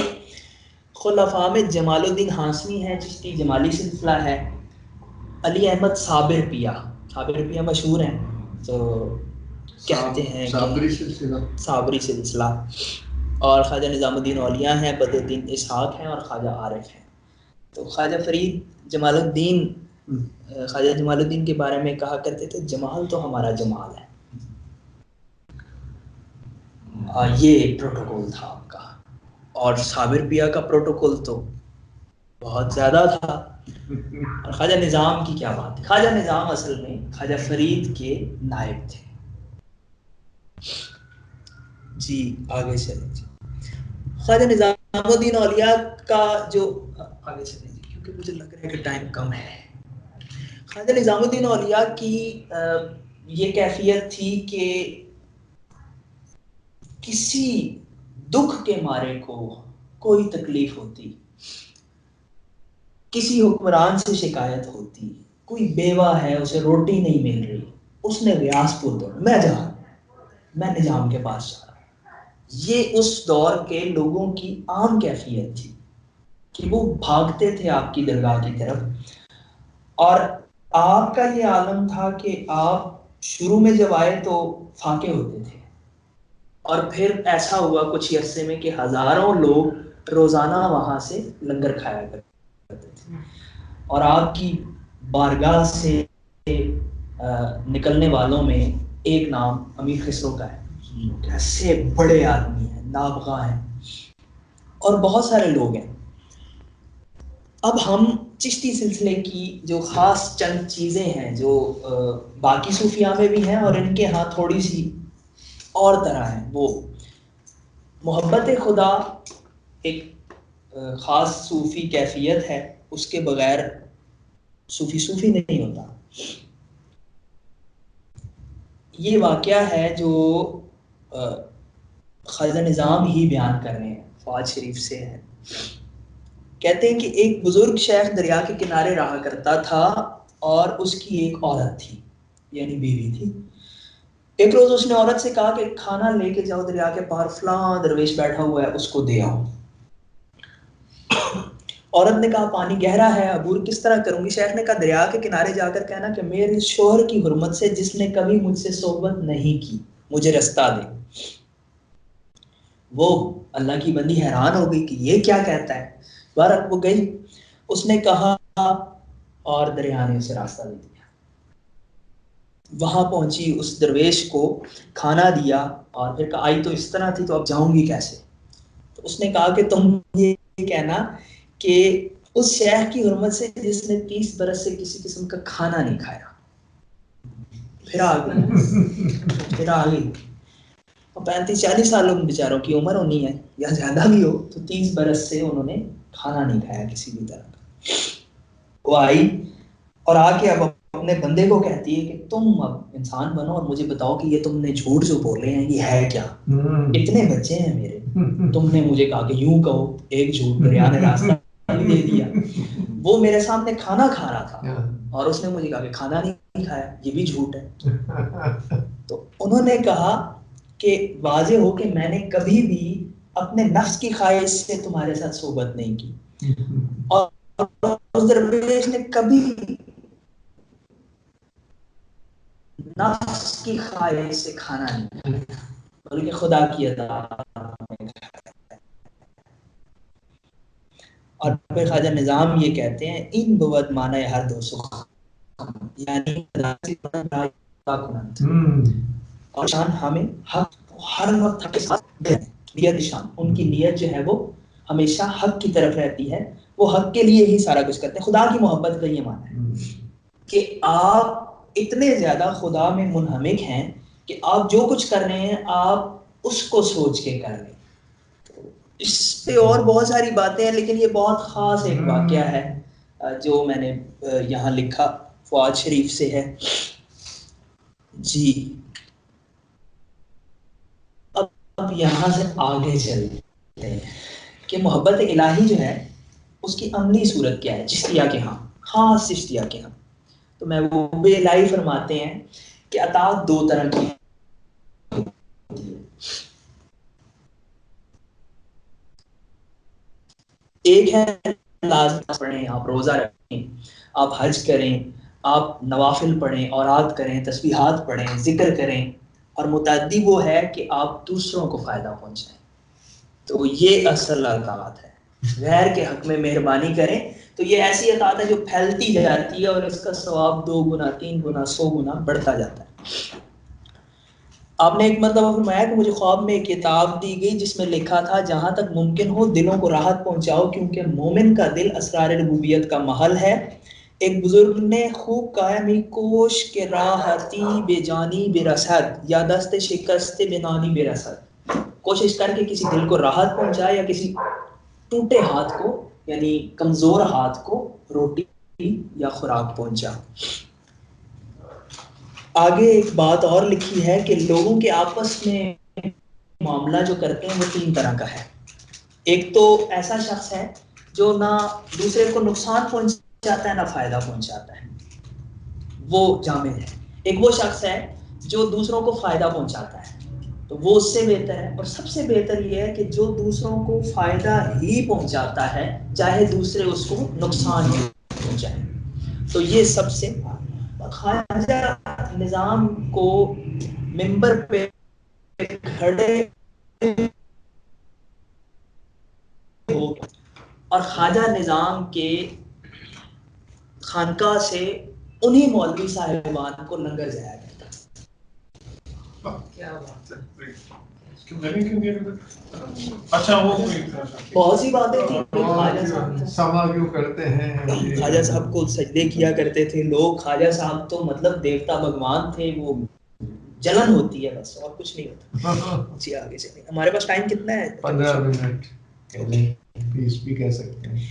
خلفاء میں جمال الدین ہاشمی ہیں, چشتی جمالی سلسلہ ہے. علی احمد صابر پیا مشہور ہیں, تو کہتے ہیں صابری سلسلہ. اور خواجہ نظام الدین اولیاء ہیں, بدر الدین اسحاق ہیں اور خواجہ عارف ہیں. تو خواجہ جمال الدین کے بارے میں کہا کرتے تھے جمال تو ہمارا جمال ہے. یہ پروٹوکول تھا آپ کا. اور صابر پیا کا پروٹوکول تو بہت زیادہ تھا. اور خواجہ نظام کی کیا بات ہے, خواجہ نظام اصل میں خواجہ فرید کے نائب تھے. جی آگے چلیں. جی خواجہ نظام الدین اولیاء کا جو آگے چلیں جی, کیونکہ مجھے لگ رہا ہے کہ ٹائم کم ہے. خواجہ نظام الدین اولیاء کی یہ کیفیت تھی کہ کسی دکھ کے مارے کو کوئی تکلیف ہوتی, کسی حکمران سے شکایت ہوتی, کوئی بیوہ ہے اسے روٹی نہیں مل رہی, اس نے ریاض پور دوڑ میں نظام کے پاس جا رہا. یہ اس دور کے لوگوں کی عام کیفیت تھی کہ وہ بھاگتے تھے آپ کی درگاہ کی طرف. اور آپ کا یہ عالم تھا کہ آپ شروع میں جب آئے تو فاقے ہوتے تھے, اور پھر ایسا ہوا کچھ عرصے میں کہ ہزاروں لوگ روزانہ وہاں سے لنگر کھایا کرتے تھے. اور آپ کی بارگاہ سے نکلنے والوں میں ایک نام امیر خسرو کا ہے. ایسے بڑے آدمی ہیں, نابغہ ہیں, اور بہت سارے لوگ ہیں. اب ہم چشتی سلسلے کی جو خاص چند چیزیں ہیں جو باقی صوفیاء میں بھی ہیں اور ان کے ہاں تھوڑی سی اور طرح ہیں, وہ محبت خدا ایک خاص صوفی کیفیت ہے, اس کے بغیر صوفی نہیں ہوتا. یہ واقعہ ہے جو خواجہ نظام ہی بیان کر رہے ہیں, فواد شریف سے ہے. کہتے ہیں کہ ایک بزرگ شیخ دریا کے کنارے رہا کرتا تھا اور اس کی ایک عورت تھی, یعنی بیوی تھی. ایک روز اس نے عورت سے کہا کہ کھانا لے کے جاؤ, دریا کے پار فلاں درویش بیٹھا ہوا ہے اس کو دے آؤ. عورت نے کہا پانی گہرا ہے, عبور کس طرح کروں گی؟ شیخ نے کہا دریا کے کنارے جا کر کہنا کہ میرے شوہر کی حرمت سے جس نے کبھی مجھ سے صحبت نہیں کی مجھے رستہ دے. وہ اللہ کی بندی حیران ہو گئی کہ یہ کیا کہتا ہے. بہرحال وہ گئی, اس نے کہا اور دریا نے اسے راستہ دے دیا. وہاں پہنچی, اس درویش کو کھانا دیا اور پھر کہا آئی تو اس طرح تھی تو اب جاؤں گی کیسے؟ تو اس نے کہا کہ تم یہ کہنا کہ اس شیخ کی حرمت سے جس نے 30 برس سے کسی قسم کا کھانا نہیں کھایا. پھر آ گئی 35-40 سالوں بیچاروں کی عمر ہونی ہے یا زیادہ بھی ہو, تو 30 برس سے انہوں نے کھانا نہیں کھایا کسی بھی طرح کا. وہ آئی اور آ کے اب اپنے بندے کو کہتی ہے کہ تم اب انسان بنو اور مجھے بتاؤ کہ یہ تم نے جھوٹ جو بولے ہیں یہ ہے کیا؟ اتنے بچے ہیں میرے, تم نے مجھے کہا کہ یوں کہو, ایک جھوٹ دریا نے راستہ بھی دے دیا. وہ میرے سامنے کھانا کھا رہا تھا اور اس نے مجھے کہا کہ کھانا نہیں کھایا, یہ بھی جھوٹ ہے. تو انہوں نے کہا کہ واضح ہو کہ میں نے کبھی بھی اپنے نفس کی خواہش سے تمہارے ساتھ صحبت نہیں کی, اور اس درویش نے کبھی نفس کی خواہش سے کھانا نہیں بلکہ خدا کی عطا. اور پھر خواجہ نظام یہ کہتے ہیں ان بود معنی ہر دو سخ, یعنی اور شان ہمیں حق ہر وقت حق کے ساتھ نیت نشان، ان کی نیت جو ہے وہ ہمیشہ حق کی طرف رہتی ہے، وہ حق کے لیے ہی سارا کچھ کرتے ہیں. خدا کی محبت کا یہ معنی ہے کہ آپ اتنے زیادہ خدا میں منہمک ہیں کہ آپ جو کچھ کر رہے ہیں آپ اس کو سوچ کے کر رہے ہیں. اس پہ اور بہت ساری باتیں ہیں، لیکن یہ بہت خاص ایک واقعہ ہے جو میں نے یہاں لکھا، فؤاد شریف سے ہے. جی اب یہاں سے آگے چلتے ہیں کہ محبت الہی جو ہے اس کی عملی صورت کیا ہے چشتیہ کے ہاں، خاص چشتیہ کے ہاں. تو محبوب الہی فرماتے ہیں کہ اطاعت دو طرح کی ہوتی ہے. ایک ہے لازم پڑھیں، آپ روزہ رکھیں، آپ حج کریں، آپ نوافل پڑھیں، اوراد کریں، تسبیحات پڑھیں، ذکر کریں. اور متعدی وہ ہے کہ آپ دوسروں کو فائدہ پہنچائیں. تو یہ اصل اطاعت ہے. غیر کے حق میں مہربانی کریں تو یہ ایسی اطاعت ہے جو پھیلتی جاتی ہے اور اس کا ثواب 2 گنا 3 گنا 100 گنا بڑھتا جاتا ہے. آپ نے ایک مرتبہ فرمایا کہ مجھے خواب میں ایک کتاب دی گئی جس میں لکھا تھا جہاں تک ممکن ہو دلوں کو راحت پہنچاؤ کیونکہ مومن کا دل اسرار ربوبیت کا محل ہے. ایک بزرگ نے خوب کہا می کوش کے راحتی بے جانی بے رسد یا دست شکست بے نانی بے رسد. کوشش کر کے کسی دل کو راحت پہنچائے یا کسی ٹوٹے ہاتھ کو یعنی کمزور ہاتھ کو روٹی یا خوراک پہنچا. آگے ایک بات اور لکھی ہے کہ لوگوں کے آپس میں معاملہ جو کرتے ہیں وہ 3 طرح کا ہے. ایک تو ایسا شخص ہے جو نہ دوسرے کو نقصان پہنچاتا ہے نہ فائدہ پہنچاتا ہے، وہ جامع ہے. ایک وہ شخص ہے جو دوسروں کو فائدہ پہنچاتا ہے، تو وہ اس سے بہتر ہے. اور سب سے بہتر یہ ہے کہ جو دوسروں کو فائدہ ہی پہنچاتا ہے چاہے دوسرے اس کو نقصان ہی پہنچائے. تو یہ سب سے خواجہ نظام کو منبر پہ کھڑے ہو اور خواجہ نظام کے خانقاہ سے انہی مولوی صاحبان کو لنگر جایا کرتا. کیا بات ہے. اچھا وہ بہت سی باتیں تھیں. خواجہ صاحب سما کیوں کرتے ہیں، خواجہ صاحب کو سجدے کیا کرتے تھے لوگ. خواجہ صاحب تو مطلب دیوتا بھگوان تھے، وہ جلن ہوتی ہے بس اور کچھ نہیں ہوتا. جی آگے چلیں. ہمارے پاس ٹائم کتنا ہے؟ 15 منٹ 20 بھی کہہ سکتے ہیں.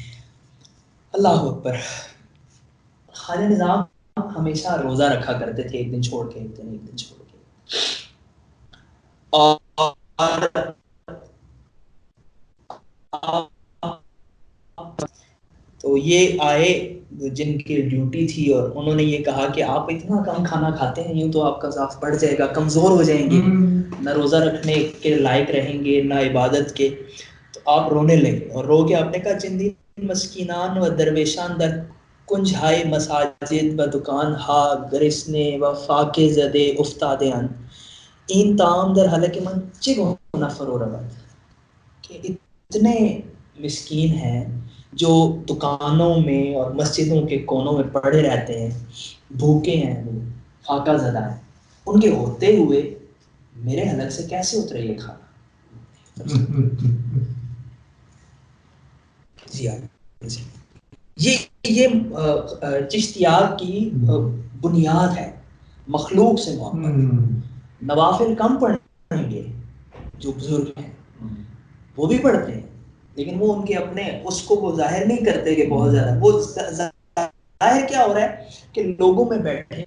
اللہ اکبر. خواجہ نظام ہمیشہ روزہ رکھا کرتے تھے، ایک دن چھوڑ کے ایک دن چھوڑ کے. اور تو یہ آئے جن کی ڈیوٹی تھی اور انہوں نے یہ کہا کہ آپ اتنا کم کھانا کھاتے ہیں، یوں تو آپ کا ضعف بڑھ جائے گا، کمزور ہو جائیں گے، نہ روزہ رکھنے کے لائق رہیں گے نہ عبادت کے. تو آپ رونے لگے اور رو کے آپ نے کہا چندین مسکینان و درویشان در کنجھائے مساجد و دکان ہا گرسنے و فاقے زدے افتادیان این تام در حلق من چگو نفر و ربط. کہ اتنے مسکین ہیں جو دکانوں میں اور مسجدوں کے کونوں میں پڑے رہتے ہیں، بھوکے ہیں، وہ فاقہ زدہ ہیں، ان کے ہوتے ہوئے میرے حلق سے کیسے اترے یہ کھانا. جی یہ چشتیات کی بنیاد ہے، مخلوق سے محبت. نوافل کم پڑھیں گے جو بزرگ ہیں، وہ بھی پڑھتے ہیں لیکن وہ ان کے اپنے اس کو وہ ظاہر نہیں کرتے کہ بہت زیادہ. وہ ظاہر کیا ہو رہا ہے کہ لوگوں میں بیٹھے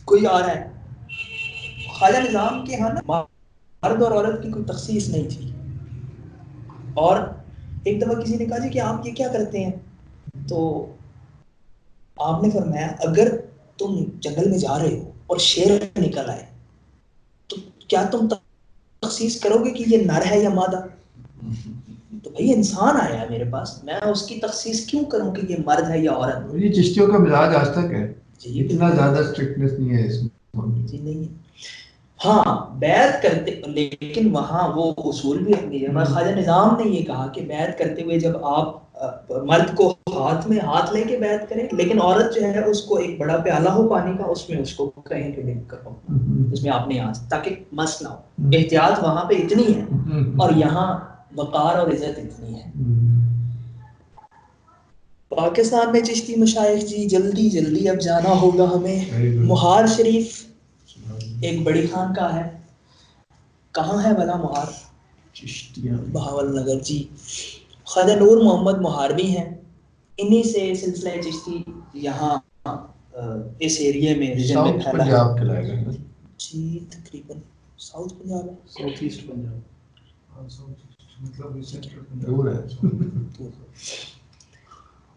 کوئی آ رہا ہے. خواجہ نظام کے ہاں نا مرد اور عورت کی کوئی تخصیص نہیں تھی. اور ایک دفعہ کسی نے کہا جی کہ آپ یہ کیا کرتے ہیں؟ تو آپ نے فرمایا اگر تم جنگل میں جا رہے ہو اور شیر نکل آئے تو کیا تم تخصیص کرو گے کہ یہ نر ہے یا مادہ؟ تو بھئی انسان آیا ہے میرے پاس، میں اس کی تخصیص کیوں کروں کہ یہ مرد ہے یا عورت؟ یہ چشتیوں کا مزاج آج تک ہے، جی اتنا زیادہ اسٹرکٹنس نہیں ہے اس میں. جی نہیں ہے. ہاں بیعت کرتے، لیکن وہاں وہ اصول بھی اپنی جگہ. خواجہ نظام نے یہ کہا کہ بیعت کرتے ہوئے جب آپ مرد کو ہاتھ میں ہاتھ لے کے بیعت کریں، لیکن عورت جو ہے اس کو ایک بڑا پیالہ ہو پانی کا، اس میں اس کو کہیں کہ لے کرو، اس میں آپ نے تاکہ مس نہ ہو. احتیاط وہاں پہ اتنی ہے اور یہاں وقار اور عزت اتنی ہے. پاکستان میں چشتی مشائخ جی جلدی جلدی اب جانا ہوگا ہمیں. مہار شریف ایک بڑی خانقاہ ہے. کہاں ہے بلا مہار؟ بہاول نگر جی. خواجہ نور محمد مہار بھی ہیں. انہی سے سلسلہ چشتی یہاں اس ایریے میں ریجن میں پھیلا ہے. پنجاب کہلائے گا جی تقریباً ساؤتھ پنجاب ہے، ساؤتھ ایسٹ پنجاب. دور ہے.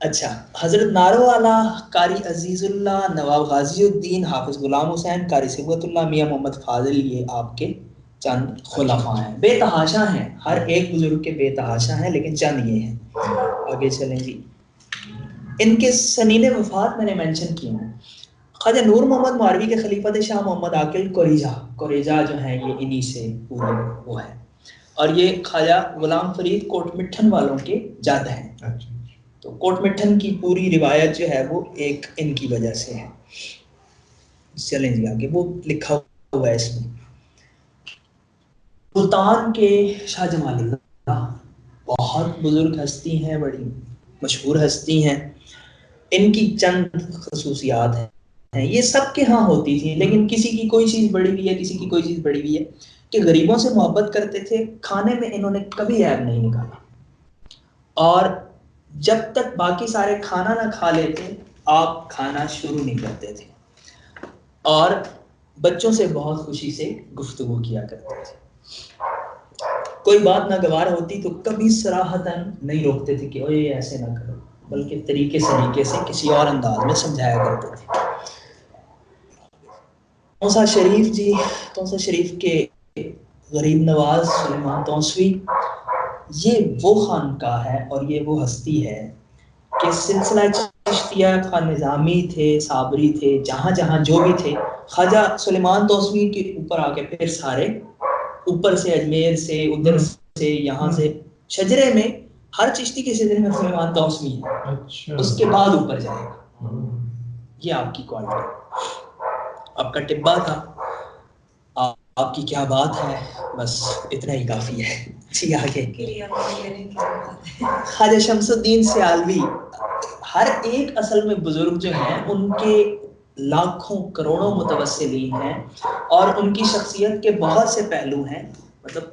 اچھا. حضرت نارو والا، قاری عزیز اللہ، نواب غازی الدین، حافظ غلام حسین، قاری صبغت اللہ، میاں محمد فاضل، یہ آپ کے چند خلفاء ہیں. بے تحاشا ہیں، ہر ایک بزرگ کے بے تحاشا ہیں، لیکن چند یہ ہیں. آگے چلیں جی. ان کے سنین وفات میں نے مینشن کیا ہیں. خواجہ نور محمد ماروی کے خلیفہ شاہ محمد عاقل کوریجا جو ہیں یہ انہی سے پورے وہ ہے. اور یہ خواجہ غلام فرید کوٹ مٹھن والوں کے جد ہیں. تو کوٹ مٹھن کی پوری روایت جو ہے وہ ایک ان کی وجہ سے ہے. چلیں جی آگے، وہ لکھا ہوا ہے اس میں. سلطان کے شاہ جمال اللہ بہت بزرگ ہستی ہیں، بڑی مشہور ہستی ہیں. ان کی چند خصوصیات ہیں، یہ سب کے ہاں ہوتی تھی، لیکن کسی کی کوئی چیز بڑی ہوئی ہے، کسی کی کوئی چیز بڑی ہوئی ہے. کہ غریبوں سے محبت کرتے تھے. کھانے میں انہوں نے کبھی عیب نہیں نکالا، اور جب تک باقی سارے کھانا نہ کھا لیتے آپ کھانا شروع نہیں کرتے تھے. اور بچوں سے بہت خوشی سے گفتگو کیا کرتے تھے. کوئی بات ناگوار ہوتی تو کبھی صراحتاً نہیں روکتے تھے کہ اوے ایسے نہ کرو، بلکہ طریقے سے کسی اور انداز میں سمجھایا کرتے تھے. توسا شریف جی، توسا شریف کے غریب نواز سلیمان توسوی، یہ وہ خانقاہ ہے اور یہ وہ ہستی ہے کہ سلسلہ چشتیہ خواجہ نظامی تھے، صابری تھے، جہاں جہاں جو بھی تھے، خواجہ سلیمان توسوی کے اوپر آ کے پھر سارے اوپر سے اجمیر سے ادھر سے یہاں سے شجرے میں ہر چشتی کے شجرے میں سلیمان توسوی ہے. اس کے بعد اوپر جائے گا. یہ آپ کی کوالٹی، آپ کا ٹبا تھا، آپ کی کیا بات ہے، بس اتنا ہی کافی ہے. جی آگے. خواجہ شمس الدین سیالوی، ہر ایک اصل میں بزرگ جو ہیں ان کے لاکھوں کروڑوں متوسلین ہیں، اور ان کی شخصیت کے بہت سے پہلو ہیں. مطلب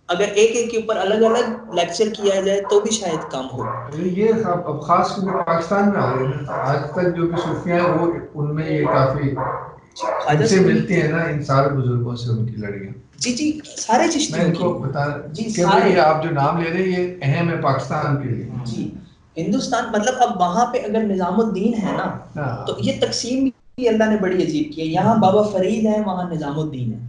اگر ایک ایک کے اوپر الگ الگ لیکچر کیا جائے تو بھی شاید کم ہو. یہ اب خاص کر پاکستان میں آ رہے ہیں، آج تک جو بھی صوفیاں ہیں وہ ان میں یہ کافی ان سے ملتی ہیں نا، ان سارے بزرگوں سے ان کی لڑیاں. جی سارے چشتیوں میں کو بتا کہ یہ آپ جو نام لے رہے ہیں یہ اہم ہے پاکستان کے لیے. جی ہندوستان، مطلب اب وہاں پہ اگر نظام الدین ہے نا تو یہ تقسیم بھی اللہ نے بڑی عجیب کی ہے. یہاں بابا فرید ہے، وہاں نظام الدین ہے.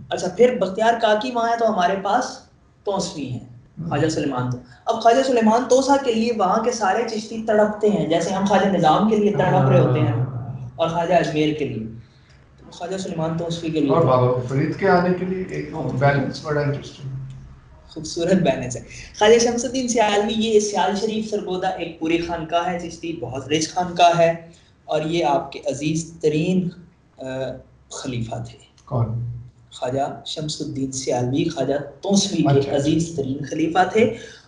اچھا پھر بختیار کاکی وہاں ہے تو ہمارے پاس توسوی ہیں، خواجہ سلیمان. اب خواجہ سلیمان توسا کے لیے وہاں کے سارے چشتی تڑپتے ہیں، جیسے ہم خواجہ نظام کے لیے تڑپ رہے ہوتے ہیں اور خواجہ اجمیر کے لیے، خواجہ سلیمان توسوی کے لیے اور بابا فرید کے آنے کے لیے ایک بیلنس بڑا انٹرسٹنگ خوبصورت بیلنس ہے. خواجہ شمس الدین سیالوی، یہ سیال شریف سرگودا ایک پوری خانقاہ ہے چشتی، بہت رچ خانقاہ ہے، اور یہ آپ کے عزیز ترین خلیفہ تھے. کون؟ خواجہ شمس الدین سیالوی خواجہ توسوی کے عزیز ترین خلیفہ تھے.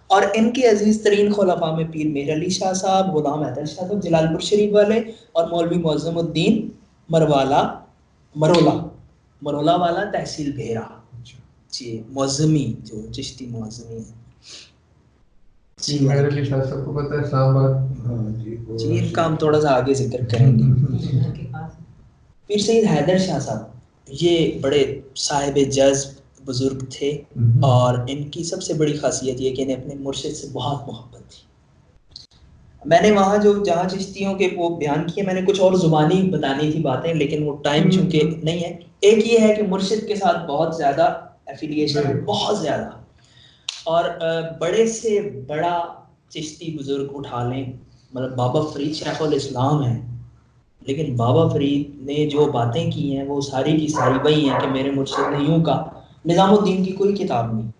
اور ان کے عزیز ترین خلفاء میں پیر میر علی شاہ صاحب، غلام حیدر شاہ صاحب جلال پور شریف والے، اور مولوی معظم الدین مرولا والا تحصیل بھیرا. جی معظمی، جو چشتی معظمی ہے. جی میر علی شاہ صاحب کو پتہ ہے اسلام آباد. جی ان کا ہم تھوڑا سا آگے ذکر کریں گے. پیر سید حیدر شاہ صاحب یہ بڑے صاحب جذب بزرگ تھے، اور ان کی سب سے بڑی خاصیت یہ کہ انہیں اپنے مرشد سے بہت محبت تھی. میں نے وہاں جہاں چشتیوں کے وہ بیان کیے، میں نے کچھ اور زبانی بتانی تھی باتیں، لیکن وہ ٹائم چونکہ نہیں ہے. ایک یہ ہے کہ مرشد کے ساتھ بہت زیادہ ایفیلیشن، بہت زیادہ، اور بڑے سے بڑا چشتی بزرگ اٹھا لیں، مطلب بابا فرید شیخ الاسلام ہیں، لیکن بابا فرید نے جو باتیں کی ہیں وہ ساری کی ساری وہی ہیں کہ میرے مرشد نے یوں کہا. نظام الدین کی کوئی کتاب نہیں.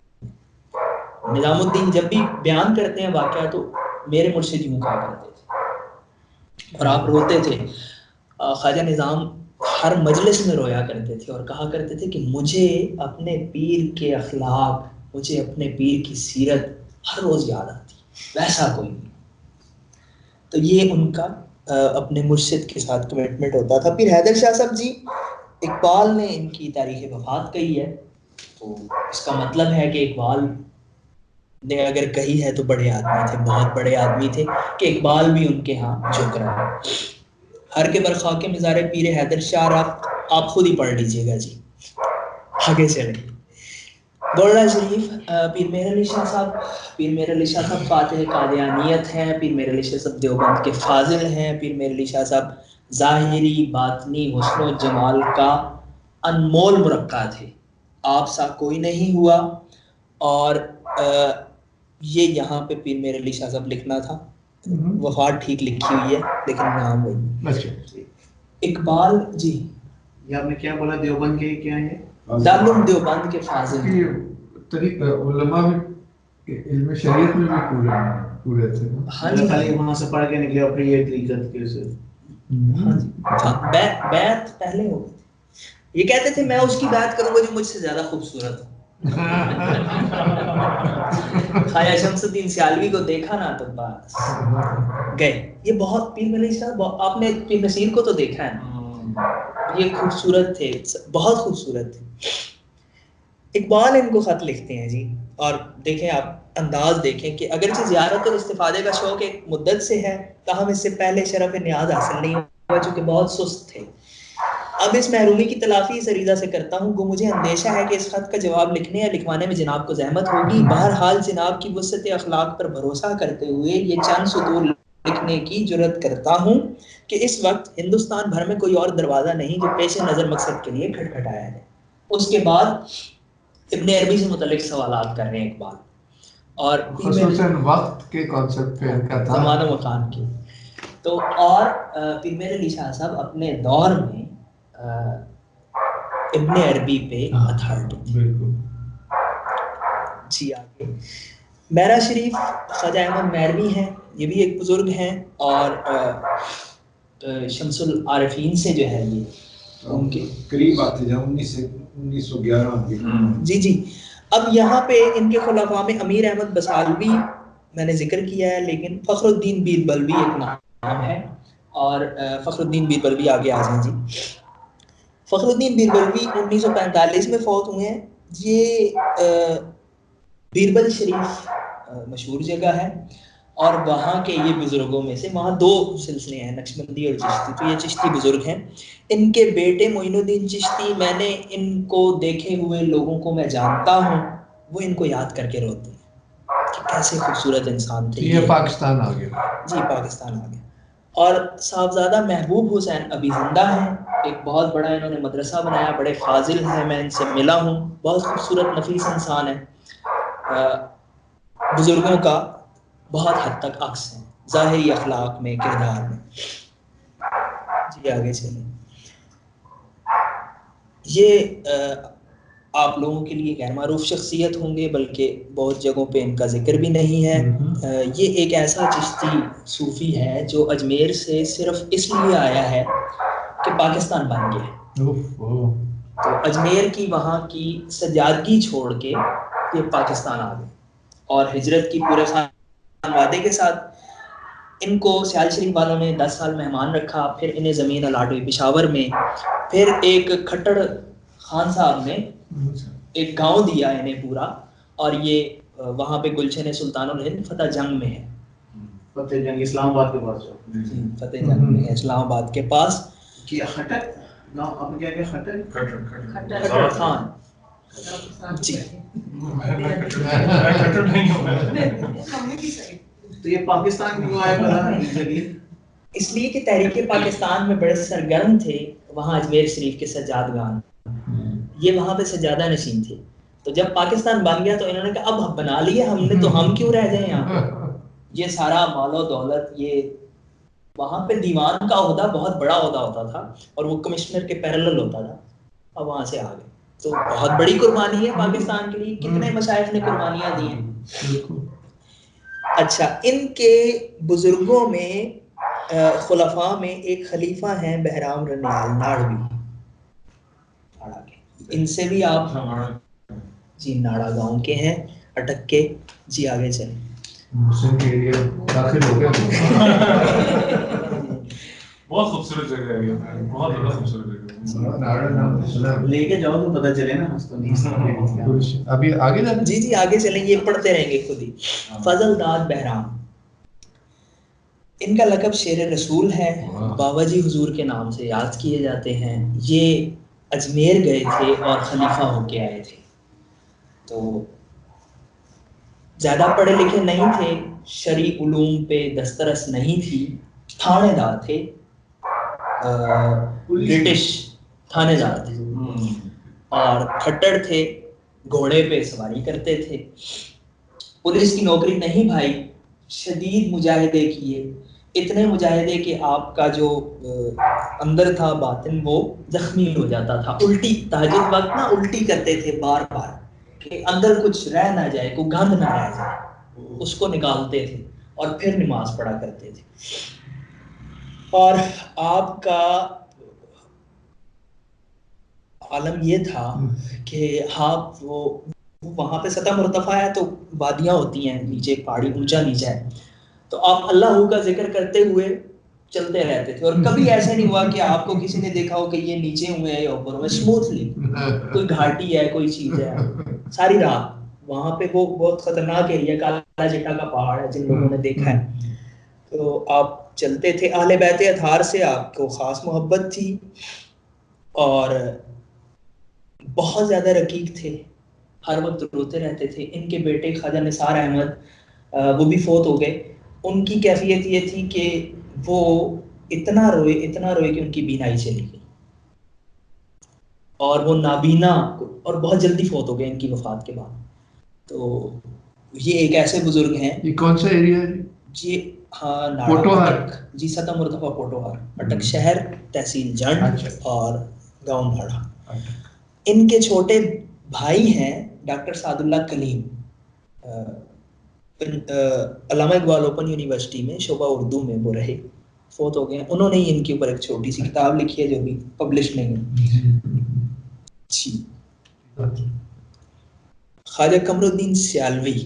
نظام الدین جب بھی بیان کرتے ہیں واقعہ تو میرے مرشد یوں کہا کرتے تھے اور آپ روتے تھے. خواجہ نظام ہر مجلس میں رویا کرتے تھے اور کہا کرتے تھے کہ مجھے اپنے پیر کے اخلاق, مجھے اپنے پیر کی سیرت ہر روز یاد آتی, ویسا کوئی نہیں. تو یہ ان کا اپنے مرشد کے ساتھ کمٹمنٹ ہوتا تھا. پھر حیدر شاہ صاحب جی, اقبال نے ان کی تاریخ وفات کہی ہے, تو اس کا مطلب ہے کہ اقبال نے اگر کہی ہے تو بڑے آدمی تھے, بہت بڑے آدمی تھے, کہ اقبال بھی ان کے ہاں جھک رہا ہے. ہر کے برخواہ کے مزار پیر حیدر شاہ آپ خود ہی پڑھ لیجئے گا جی. آگے چلیں. گولڑا شریف, پیر مہر علی شاہ صاحب, پیر مہر علی شاہ صاحب فاتح قادیانیت ہیں. پیر مہر علی شاہ صاحب دیوبند کے فاضل ہیں. پیر مہر علی شاہ صاحب ظاہری باطنی حسن و جمال کا انمول مرقع تھے. آپ سا کوئی نہیں ہوا. اور یہ یہاں پہ پیر مہر علی شاہ صاحب لکھنا تھا, وفات ٹھیک لکھی ہوئی ہے لیکن نام وہی. اقبال جی, یہ آپ نے کیا بولا, دیوبند کے کیا ہے؟ دارالعلوم دیوبند کے فاضل. علماء میں علم شریعت میں بھی پورے تھے. ہاں جی, خالی وہاں سے پڑھ کے نکلے اور یہ طریقت کے سے. ہاں جی, بیعت پہلے ہو گئی. یہ کہتے تھے میں اس کی بات کروں گا جو مجھ سے زیادہ خوبصورت ہو. خواجہ شمس الدین سیالوی کو دیکھا نا تو بس گئے. یہ بہت پیر مہر علی صاحب, آپ نے پیر نصیر کو تو دیکھا ہے نا, یہ خوبصورت تھے, بہت خوبصورت تھے. اقبال ان کو خط لکھتے ہیں جی, اور دیکھیں آپ انداز دیکھیں کہ اگرچہ زیارت اور استفادے کا شوق ایک مدت سے ہے, تاہم اس سے پہلے شرف نیاز حاصل نہیں ہوا چونکہ بہت سست تھے. اب اس محرومی کی تلافی اس عریضہ سے کرتا ہوں. گو مجھے اندیشہ ہے کہ اس خط کا جواب لکھنے یا لکھوانے میں جناب کو زحمت ہوگی. بہرحال جناب کی وسعت اخلاق پر بھروسہ کرتے ہوئے یہ چند سطور لکھنے کی جرات کرتا ہوں کہ اس وقت ہندوستان بھر میں کوئی اور دروازہ نہیں جو پیش نظر مقصد کے لیے کھٹکھٹایا ہے. اس کے بعد ابن عربی سے متعلق سوالات کر رہے ہیں اقبال, اور خصوصاً وقت کے کانسیپٹ پہ ان کا تھا, زمان و مکان کے. تو اور پیر مہر علی شاہ صاحب اپنے دور میں ابن عربی پہ اتھارٹی تھی. بالکل. جی آگے. میرا شریف خواجہ احمد میروی ہیں, یہ بھی ایک بزرگ ہیں, اور شمس العارفین سے جو ہے یہ ان کے قریب آتے جا 1911. جی جی. اب یہاں پہ ان کے خلفاء میں امیر احمد بسالوی میں نے ذکر کیا ہے, لیکن فخر الدین بیربلوی ایک نام ہے, اور فخر الدین بیربلوی آگے آ جائیں جی. فخر الدین بیربلوی 1945 میں فوت ہوئے ہیں. یہ بیربل شریف مشہور جگہ ہے, اور وہاں کے یہ بزرگوں میں سے, وہاں دو سلسلے ہیں, نقشبندی اور چشتی, تو یہ چشتی بزرگ ہیں. ان کے بیٹے معین الدین چشتی, میں نے ان کو دیکھے ہوئے لوگوں کو میں جانتا ہوں, وہ ان کو یاد کر کے روتے ہیں کہ کیسے خوبصورت انسان تھے. یہ پاکستان آ گیا. جی پاکستان آ گیا. اور صاحبزادہ محبوب حسین ابھی زندہ ہیں, ایک بہت بڑا انہوں نے مدرسہ بنایا, بڑے فاضل ہیں, میں ان سے ملا ہوں, بہت خوبصورت نفیس انسان ہے. بزرگوں کا بہت حد تک عکس ہے ظاہری اخلاق میں, کردار میں. جی آگے چلیں. یہ آپ لوگوں کے لیے غیر معروف شخصیت ہوں گے, بلکہ بہت جگہوں پہ ان کا ذکر بھی نہیں ہے. یہ ایک ایسا چشتی صوفی ہے جو اجمیر سے صرف اس لیے آیا ہے کہ پاکستان بن گیا. تو اجمیر کی وہاں کی سجادگی چھوڑ کے یہ پاکستان آ گئے, اور ہجرت کی پورے خانوادے کے ساتھ. ان کو سیال شریف والوں نے 10 سال مہمان رکھا, پھر انہیں زمین الاٹ ہوئی پشاور میں, پھر ایک کھٹڑ خان صاحب نے ایک گاؤں دیا انہیں پورا, اور یہ وہاں پہ گلشن سلطان الہند فتح جنگ میں ہے. فتح جنگ اسلام آباد کے پاس, فتح جنگ میں ہے اسلام آباد کے پاس. خٹک گاؤں, اب کیا کھٹڑ خان جی. تو یہ پاکستان کیوں آیا پتا اس لیے کہ تحریک پاکستان میں بڑے سرگرم تھے وہاں اجمیر شریف کے سجادگان, یہ وہاں پہ سجادہ نشین تھے. تو جب پاکستان بن گیا تو انہوں نے کہا اب بنا لیے ہم نے, تو ہم کیوں رہ جائیں یہاں. یہ سارا مال و دولت یہ وہاں پہ دیوان کا عہدہ بہت بڑا عہدہ ہوتا تھا اور وہ کمشنر کے پیرلل ہوتا تھا، اب وہاں سے آ گئے. تو بہت بڑی قربانی ہے پاکستان کے لیے. کتنے مشائخ نے قربانیاں دی ہیں. اچھا، ان کے بزرگوں میں خلفاء میں ایک خلیفہ ہیں بہرام رنیال ناڑوی، ان سے بھی آپ جی ناڑا گاؤں کے ہیں، اٹک کے. جی آگے چلیں. مسلم کے ایریا داخل ہو گیا. بہت خوبصورت جگہ ہے یہ، بہت زیادہ خوبصورت جگہ ہے. لے کے جاؤ تو پتہ چلے نا. ابھی آگے جانا. جی جی آگے چلیں، یہ پڑھتے رہیں گے خود ہی. فضل داد بہرام، ان کا لقب شیر رسول ہے، بابا جی حضور کے نام سے یاد کیے جاتے ہیں. یہ اجمیر گئے تھے اور خلیفہ ہو کے آئے تھے. تو زیادہ پڑھے لکھے نہیں تھے، شرعی علوم پہ دسترس نہیں تھی، تھانے دار تھے، برٹش تھانے دار تھے اور کھٹڑ تھے، گھوڑے پہ سواری کرتے تھے. پولیس کی نوکری نہیں بھائی، شدید مجاہدے کیے، اتنے مجاہدے کہ آپ کا جو اندر تھا باطن وہ زخمی ہو جاتا تھا. الٹی تہجد وقت نا الٹی کرتے تھے بار بار کہ اندر کچھ رہ نہ جائے، کوئی گند نہ رہ جائے، اس کو نکالتے تھے اور پھر نماز پڑھا کرتے تھے. اور آپ کا عالم یہ تھا کہ آپ وہ وہاں پہ سطح مرتفع ہے تو وادیاں ہوتی ہیں، نیچے پہاڑی اونچا نیچا ہے، تو آپ اللہ کا ذکر کرتے ہوئے چلتے رہتے تھے. اور کبھی ایسا نہیں ہوا کہ آپ کو کسی نے دیکھا ہو کہ یہ نیچے ہوئے ہیں یا اوپر ہوئے. اسموتھلی کوئی گھاٹی ہے، کوئی چیز ہے، ساری رات وہاں پہ. وہ بہت خطرناک ایریا، کالا چٹا کا پہاڑ ہے جن لوگوں نے دیکھا ہے. تو آپ چلتے تھے. اہل بیت اطہار سے آپ کو خاص محبت تھی اور بہت زیادہ رقیق تھے، ہر وقت روتے رہتے تھے. ان کے بیٹے خواجہ نثار احمد وہ بھی فوت ہو گئے. ان کی کیفیت یہ تھی کہ وہ اتنا روئے کہ ان کی بینائی چلی گئی اور وہ نابینا اور بہت جلدی فوت ہو گئے ان کی وفات کے بعد. تو یہ ایک ایسے بزرگ ہیں. یہ کون سا ایریا ہے جی ہاں پوٹوہر. جی سطح مرتفع پوٹوہر، اٹک شہر، تحصیل جنڈ اور گاؤں بھاڑا. ان کے چھوٹے بھائی ہیں ڈاکٹر سعد اللہ کلیم، علامہ اقبال اوپن یونیورسٹی میں شعبہ اردو میں وہ رہے، فوت ہو گئے. انہوں نے ہی ان کے اوپر ایک چھوٹی سی کتاب لکھی ہے جو بھی پبلش نہیں ہے. جی خواجہ قمر الدین سیالوی،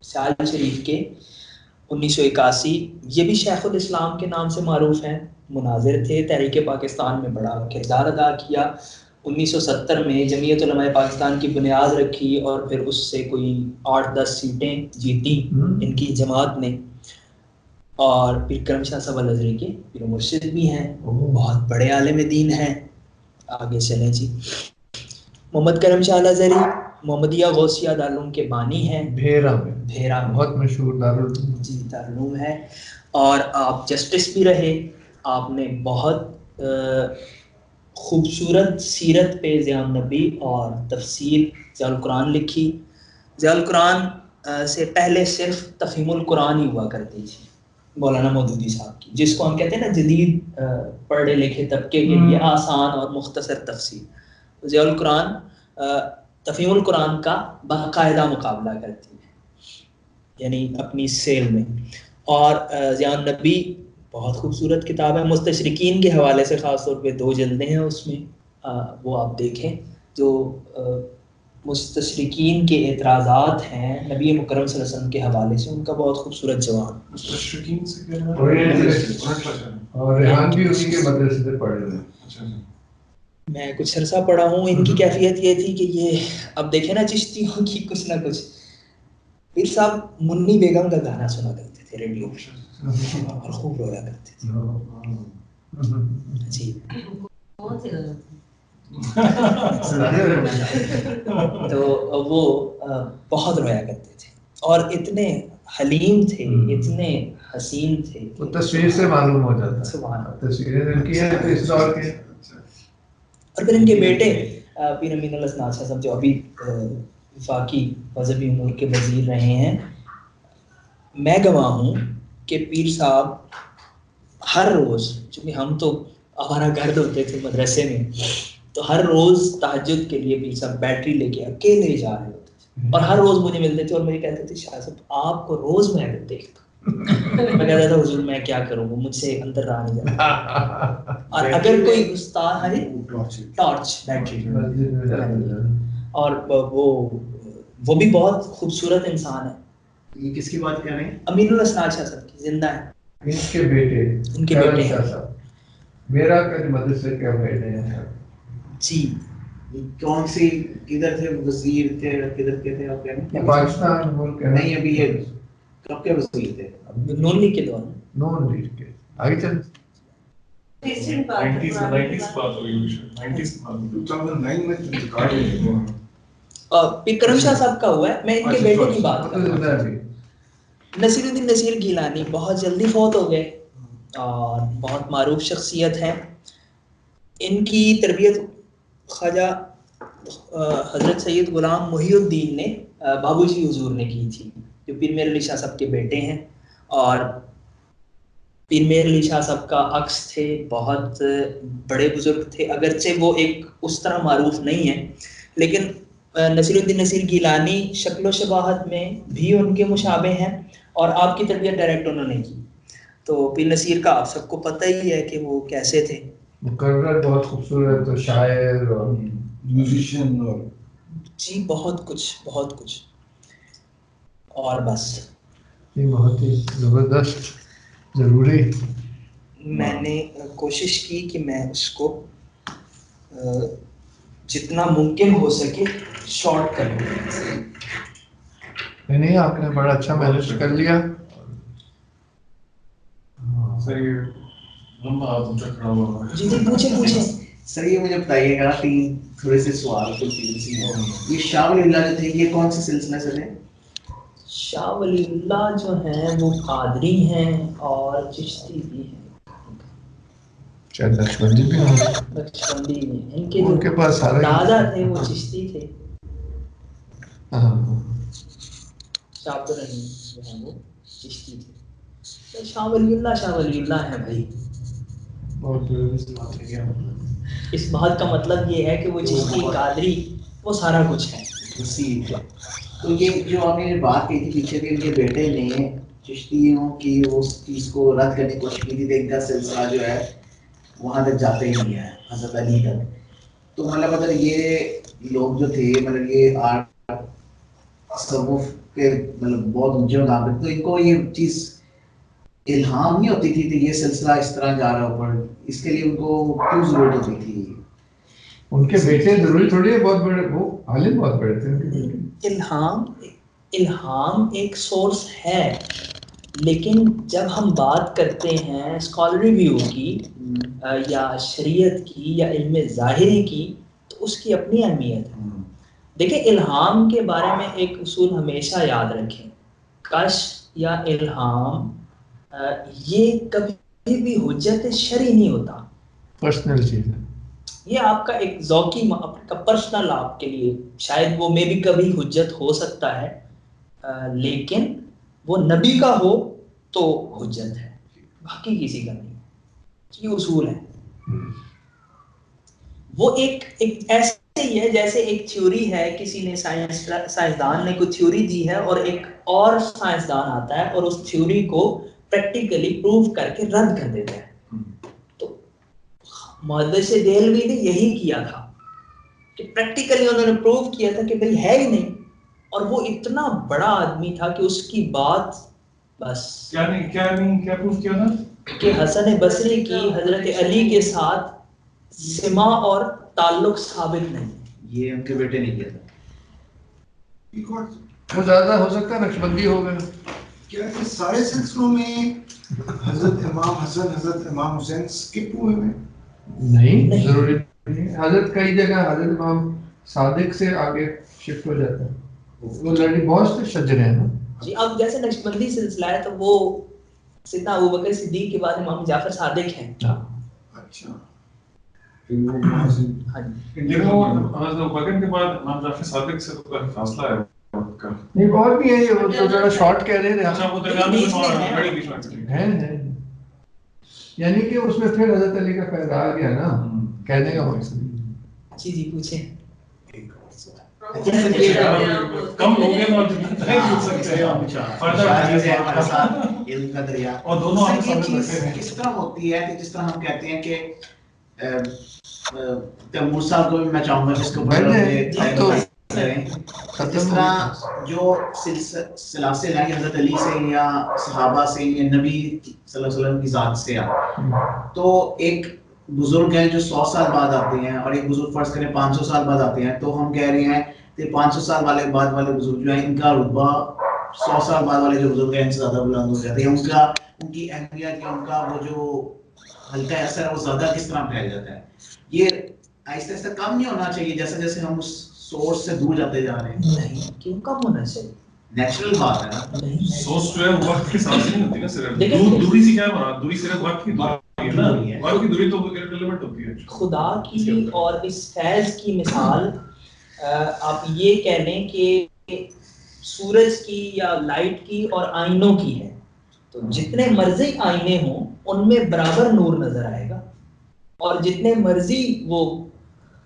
سیال شریف کے 1981، یہ بھی شیخ الاسلام کے نام سے معروف ہیں. مناظر تھے، تحریک پاکستان میں بڑا کردار ادا کیا. 1970 میں جمعیت علماء پاکستان کی بنیاد رکھی اور پھر اس سے کوئی 8-10 سیٹیں جیتی ان کی جماعت نے. اور پھر کرم شاہ صاحب الازہری کے پھر مرشد بھی ہیں، بہت بڑے عالم دین ہیں. آگے چلیں جی. محمد کرم شاہ الازہری محمدیہ غوثیہ دارالعلوم کے بانی ہیں. بھیرا میں بہت مشہور دارالعلوم. جی دارالعلوم ہے. اور آپ جسٹس بھی رہے. آپ نے بہت خوبصورت سیرت پہ ضیاء النبی اور تفسیر ضیاء القرآن لکھی. ضیاء القرآن سے پہلے صرف تفہیم القرآن ہی ہوا کرتی تھی مولانا مودودی صاحب کی، جس کو ہم کہتے ہیں نا جدید پڑھے لکھے طبقے کے لیے آسان اور مختصر تفسیر. ضیاء القرآن تفہیم القرآن کا باقاعدہ مقابلہ کرتی ہے، یعنی اپنی سیل میں. اور ضیاء النبی بہت خوبصورت کتاب ہے، مستشرقین کے حوالے سے خاص طور پہ 2 جلدیں ہیں اس میں، وہ آپ دیکھیں. جو مستشرقین کے اعتراضات ہیں نبی مکرم صلی اللہ علیہ وسلم کے حوالے سے، ان کا بہت خوبصورت جواب. مستشرقین سے کیا اور ریحان بھی اسی کے مدرسے سے پڑھے ہوئے. میں کچھ عرصہ پڑھا ہوں. ان کی کیفیت یہ تھی کہ یہ اب دیکھیں نا چشتیوں کی کچھ نہ کچھ. پیر صاحب منی بیگم کا گانا سنا کرتے تھے ریڈیو پہ اور خوب رویا کرتے تھے. جی تو وہ بہت رویا کرتے تھے اور اتنے حلیم تھے، اتنے حسین تھے. وہ تصویر سے معلوم ہو جاتا ہے. سبحان اللہ. تصویریں ان کی ہیں تو اس دور کے. اور پھر ان کے بیٹے پیر امین اللہ سنان شاہ صاحب جو ابھی وفاقی مذہبی امور کے وزیر رہے ہیں، میں گواہ ہوں کہ پیر صاحب ہر روز، چونکہ ہم تو ہمارا گھر ہوتے تھے مدرسے میں، تو ہر روز تہجد کے لیے بھی سب بیٹری لے کے اکیلے جا رہے ہوتے تھے، اور ہر روز مجھے ملتے تھے اور مجھے کہتے تھے شاہ صاحب آپ کو روز میں دیکھتا ہوں۔ میں کہتا تھا حضور میں کیا کروں، وہ مجھ سے اندر رہا نہیں جاتا۔ اور اگر کوئی استاد ہے ٹارچ بیٹری، اور وہ بھی بہت خوبصورت انسان ہے۔ یہ کس کی بات کر رہے ہیں؟ امین الاسناد شاہ صاحب کی، زندہ ہے، ان کے بیٹے، ان کے بیٹے ہیں میرا کل مدرسے کے بیٹے ہیں جی۔ کون سی کدھر تھے وزیر تھے، کدھر کے تھے آپ کہہ رہے ہیں؟ پاکستان ملک ہے نہیں ابھی یہ کب کے وزیر تھے؟ نون لیگ کے دور میں۔ نون لیگ کے آگے چل 90s بات ہوئی، 90s 2009 میں انتقال ہوا۔ پھر کرم شاہ صاحب کا ہوا ہے۔ میں ان کے بیٹے کی بات کر رہا ہوں، نصیر الدین نصیر گیلانی، بہت جلدی فوت ہو گئے اور بہت معروف شخصیت ہیں۔ ان کی تربیت خواجہ حضرت سید غلام محی الدین نے، بابو جی حضور نے کی تھی، جو پیر میر علی شاہ صاحب کے بیٹے ہیں، اور پیر میر علی شاہ صاحب کا عکس تھے، بہت بڑے بزرگ تھے، اگرچہ وہ ایک اس طرح معروف نہیں ہے، لیکن نصیر الدین نصیر گیلانی شکل و شباہت میں بھی ان کے مشابہ ہیں، اور آپ کی تربیت ڈائریکٹ انہوں نے کی۔ تو پیر نصیر کا آپ سب کو پتہ ہی ہے کہ وہ کیسے تھے، مقرر بہت خوبصورت، تو شاعر اور میوزیشین اور جی بہت کچھ اور بس یہ بہت ہی زبردست ضروری۔ میں نے کوشش کی کہ میں اس کو جتنا ممکن ہو سکے شارٹ کر دوں۔ نہیں، آپ نے بڑا اچھا مینج کر لیا۔ صحیح ہے، لمبا ہاتھ اونچا کھڑا ہوا ہے۔ جی پوچھیں۔ سر یہ مجھے بتائیے گا، تین تھوڑے سے سوال کچھ تین سی ہیں۔ یہ شاہ ولی اللہ جو تھے یہ کون سے سلسلے سے تھے؟ شاہ ولی اللہ جو ہیں وہ قادری ہیں اور چشتی بھی ہیں، شاید نقشبندی بھی ہوں، نقشبندی بھی ہیں۔ ان کے ان کے پاس سارے دادا تھے وہ چشتی تھے، شاہ عبد الرحیم جو ہیں وہ چشتی تھے۔ تو شاہ ولی اللہ ہے بھائی۔ اس بات کا مطلب یہ ہے کہ وہ چشتی، قادری، وہ سارا کچھ ہے۔ وسیع ہے۔ تو یہ جو آپ نے بات کی تھی پیچھے کہ ان کے بیٹے نے چشتیوں کی اس چیز کو رد کرنے کی کوشش کی تھی، ان کا سلسلہ جو ہے وہاں تک جاتے ہی نہیں ہے، حضرت علی تک۔ تو مطلب یہ لوگ جو تھے، مطلب یہ آرٹ تصوف کے مطلب بہت اونچے مقام پہ، تو ان کو یہ چیز الہام نہیں ہوتی تھی کہ یہ سلسلہ اس طرح جا رہا اوپر، اس کے لیے ان کو کیوں ضرورت ہوتی تھی؟ ان کے بیٹے ضروری تھوڑی ہے بہت بڑے، وہ عالم بہت بڑے تھے ان کے بیٹے۔ الہام ایک سورس ہے، لیکن جب ہم بات کرتے ہیں اسکالری ویو کی یا شریعت کی یا علم ظاہری کی، تو اس کی اپنی اہمیت ہے۔ دیکھیں، الہام کے بارے میں ایک اصول ہمیشہ یاد رکھیں، کشف یا الہام یہ کبھی بھی حجت شرعی نہیں ہوتا، پرسنل چیز ہے، یہ آپ کا ایک ذوقی پرسنل، آپ کے لیے شاید وہ میں بھی کبھی حجت ہو سکتا ہے، لیکن وہ نبی کا ہو تو حجت ہے، باقی کسی کا نہیں۔ یہ اصول ہے، وہ ایک ایسے ہی ہے جیسے ایک تھیوری ہے، کسی نے سائنسدان نے کوئی تھیوری دی ہے اور ایک اور سائنسدان آتا ہے اور اس تھیوری کو پریکٹیکلی پروف کر کے رد کر دیتا ہے۔ تو محدث دہلوی نے یہی کیا تھا کہ پریکٹیکلی انہوں نے پروف کیا تھا کہ بھئی ہے ہی نہیں، اور وہ اتنا بڑا آدمی تھا کہ اس کی بات بس کیا پروف کیا تھا کہ حسن بصری کی حضرت علی کے ساتھ سما اور تعلق ثابت نہیں۔ یہ ان کے بیٹے نے کیا تھا۔ وہ زیادہ ہو سکتا ہے نقشبندی ہو گئے۔ کیا کہ سارے سلسلوں میں حضرت امام حسن، حضرت امام حسین سکپ ہوئے ہیں؟ نہیں ضروری نہیں، حضرت کئی جگہ حضرت امام صادق سے آگے شفٹ ہو جاتا ہے، وہ لڑی بہت سے شجرے ہیں نا۔ جی، اب جیسے نقشبندی سلسلہ ہے تو وہ سیدنا ابوبکر صدیق کے بعد امام جعفر صادق ہیں۔ اچھا، پھر وہ وہاں سے لیکن وہ حضرت ابوبکر کے بعد امام جعفر صادق سے تو کافی فاصلہ ہے وقت کا۔ نہیں اور بھی ہے، وہ تو ذرا شارٹ کہہ رہے اچھا، تھے وہ درمیان میں بڑی بیچ میں ہیں۔ یعنی کہ اس میں پھر حضرت علی کا فیض آ گیا نا کہنے کا مقصد. جی پوچھیں. کم ہو گئے اور نہیں پوچھ سکتے اور دونوں کس طرح ہوتی ہے کہ جس طرح ہم کہتے ہیں کہ تیمور صاحب کو بھی میں چاہوں گا جس کو جس طرح جو سلاسل ہیں حضرت علی سے یا صحابہ سے یا نبی صلی اللہ علیہ وسلم کی ذات سے تو ایک بزرگ ہیں جو 100 سال بعد آتے ہیں اور ایک بزرگ فرض کریں 500 سال بعد آتے ہیں, تو ہم کہہ رہے ہیں کہ 500 سال والے بعد والے بزرگ جو ہیں ان کا رتبہ 100 سال بعد والے جو بزرگ ہیں ان سے زیادہ بلند ہو جاتے ہیں, ان کی اہمیت یا ان کا وہ جو حلقہ اثر ہے وہ زیادہ کس طرح پھیل جاتا ہے. یہ آہستہ آہستہ کم نہیں ہونا چاہیے جیسے جیسے ہم اس سورس سے دور جاتے جا رہے ہیں؟ نہیں, کیوں کم ہونا چاہیے؟ نیچرل بات ہے نا. سورس جو ہے وقت کے ساتھ نہیں ہوتی نا, صرف دوری سے کیا مراد, دوری صرف وقت کی دوری ہے نا, وقت کی دوری تو ریلیونٹ ہوتی ہے. خدا کی اور اس فیض کی مثال آپ یہ کہہ لیں کہ سورج کی یا لائٹ کی اور آئینوں کی ہے, تو جتنے مرضی آئینے ہوں ان میں برابر نور نظر آئے گا, اور جتنے مرضی وہ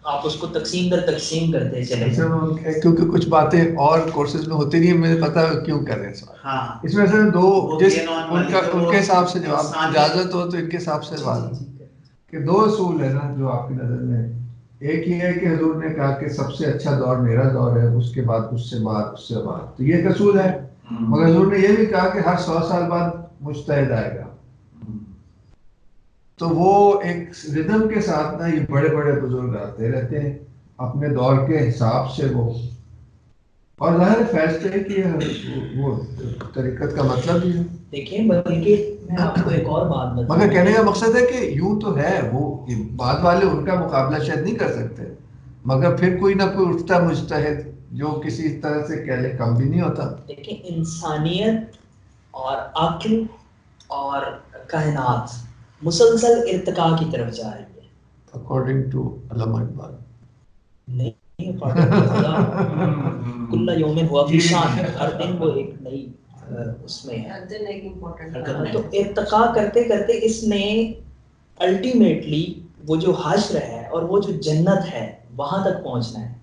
آپ اس کو تقسیم در تقسیم کرتے چلے جائیں. کیونکہ کچھ باتیں اور کورسز میں ہوتی نہیں, مجھے پتا کیوں کر رہے ہیں سوال. اس میں سے دو جس ان کے حساب سے جواب اجازت ہو تو ان کے حساب سے بات کہ 2 اصول ہے نا جو آپ کی نظر میں. ایک یہ ہے کہ حضور نے کہا کہ سب سے اچھا دور میرا دور ہے, اس کے بعد اس سے بعد اس سے بعد, تو یہ ایک اصول ہے. مگر حضور نے یہ بھی کہا کہ ہر 100 سال بعد مجتہد آئے گا, تو وہ ایک ردم کے ساتھ نا یہ بڑے بڑے بزرگ آتے رہتے ہیں اپنے دور کے حساب سے وہ, اور ظاہر فیصلے کی وہ طریقت کا مطلب ہی ہے. دیکھیں بلکہ میں آپ کو ایک اور بات بتاؤں, مگر کہنے کا مقصد ہے کہ یوں تو ہے وہ بعد والے ان کا مقابلہ شاید نہیں کر سکتے, مگر پھر کوئی نہ کوئی اٹھتا مجتہد جو کسی طرح سے کہہ لے کم بھی نہیں ہوتا. دیکھیں انسانیت اور عقل اور کائنات مسلسل ارتقاء کی طرف جا رہی ہے اکارڈنگ ٹو علامہ اقبال. نہیں کل یوم ہوا فی شان, ہر دن وہ ایک نئی اس میں ہے. تو ارتقاء کرتے کرتے اس نے الٹیمیٹلی وہ جو حشر ہے اور وہ جو جنت ہے وہاں تک پہنچنا ہے.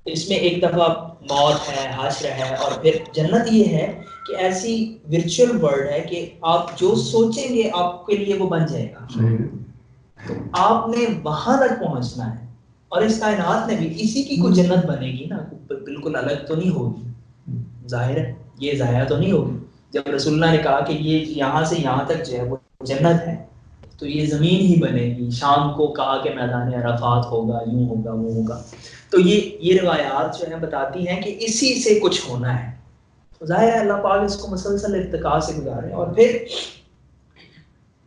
اس میں ایک دفعہ موت ہے, حشر ہے, اور پھر جنت یہ ہے کہ ایسی ورچوئل ورلڈ ہے کہ آپ جو سوچیں گے آپ کے لیے وہ بن جائے گا. تو آپ نے وہاں تک پہنچنا ہے, اور اس کائنات میں بھی اسی کی کوئی جنت بنے گی نا, بالکل الگ تو نہیں ہوگی. ظاہر ہے یہ ضائع تو نہیں ہوگی. جب رسول اللہ نے کہا کہ یہ یہاں سے یہاں تک جو ہے وہ جنت ہے, تو یہ زمین ہی بنے گی. شام کو کہا کہ میدان عرفات ہوگا, یوں ہوگا وہ ہوگا. تو یہ روایات جو ہیں بتاتی ہیں کہ اسی سے کچھ ہونا ہے. تو ظاہر ہے اللہ پاک اس کو مسلسل ارتقاء سے گزارے. اور پھر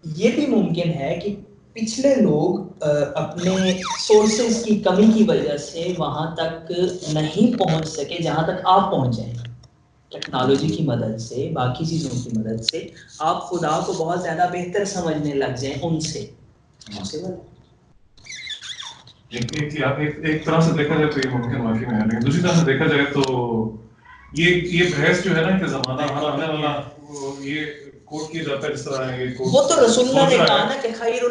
یہ بھی ممکن ہے کہ پچھلے لوگ اپنے سورسز کی کمی کی وجہ سے وہاں تک نہیں پہنچ سکے جہاں تک آپ پہنچ جائیں. ٹیکنالوجی کی مدد سے, باقی چیزوں کی مدد سے آپ خدا کو بہت زیادہ بہتر سمجھنے لگ جائیں ان سے. ایک طرح سے دیکھا جائے تو یہ ممکن واقعی میں ہے, لیکن دوسری طرح سے دیکھا جائے تو یہ بحث جو ہے نا کہ زمانہ ہمارا آنے والا یہ کوٹ کیا جاتا ہے جس طرح یہ وہ تو رسول اللہ نے کہا نا کہ خیر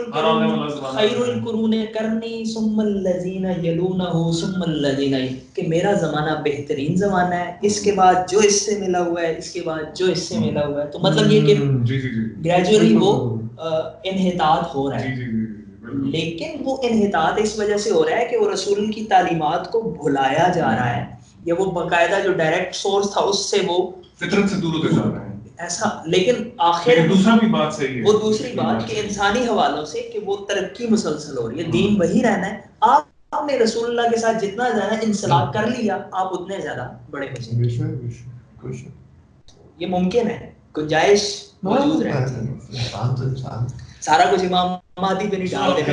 القرون کرنی ثم الذین یلونہ ثم الذین, کہ میرا زمانہ بہترین زمانہ ہے, اس کے بعد جو اس سے ملا ہوا ہے, اس کے بعد جو اس سے ملا ہوا ہے. تو مطلب یہ کہ گریجولی وہ انحطاط ہو رہا ہے. لیکن وہ انحطاط اس وجہ سے ہو رہا ہے کہ وہ رسول کی تعلیمات کو بھلایا جا رہا ہے, یا وہ باقاعدہ جو ڈائریکٹ سورس تھا اس سے وہ فطرت سے دور ہوتے جا رہے ہیں ایسا. لیکن آخر دوسرا بھی بات صحیح ہے, وہ دوسری بات کہ انسانی حوالوں سے کہ وہ ترقی مسلسل ہو رہی ہے, دین وہی رہنا ہے. آپ نے رسول اللہ کے ساتھ جتنا زیادہ انسلاق کر لیا آپ اتنے زیادہ بڑے ہو جائیں. یہ ممکن ہے, گنجائش موجود رہتی ہے. سارا کچھ امام مہدی پہ نہیں ڈال دینا.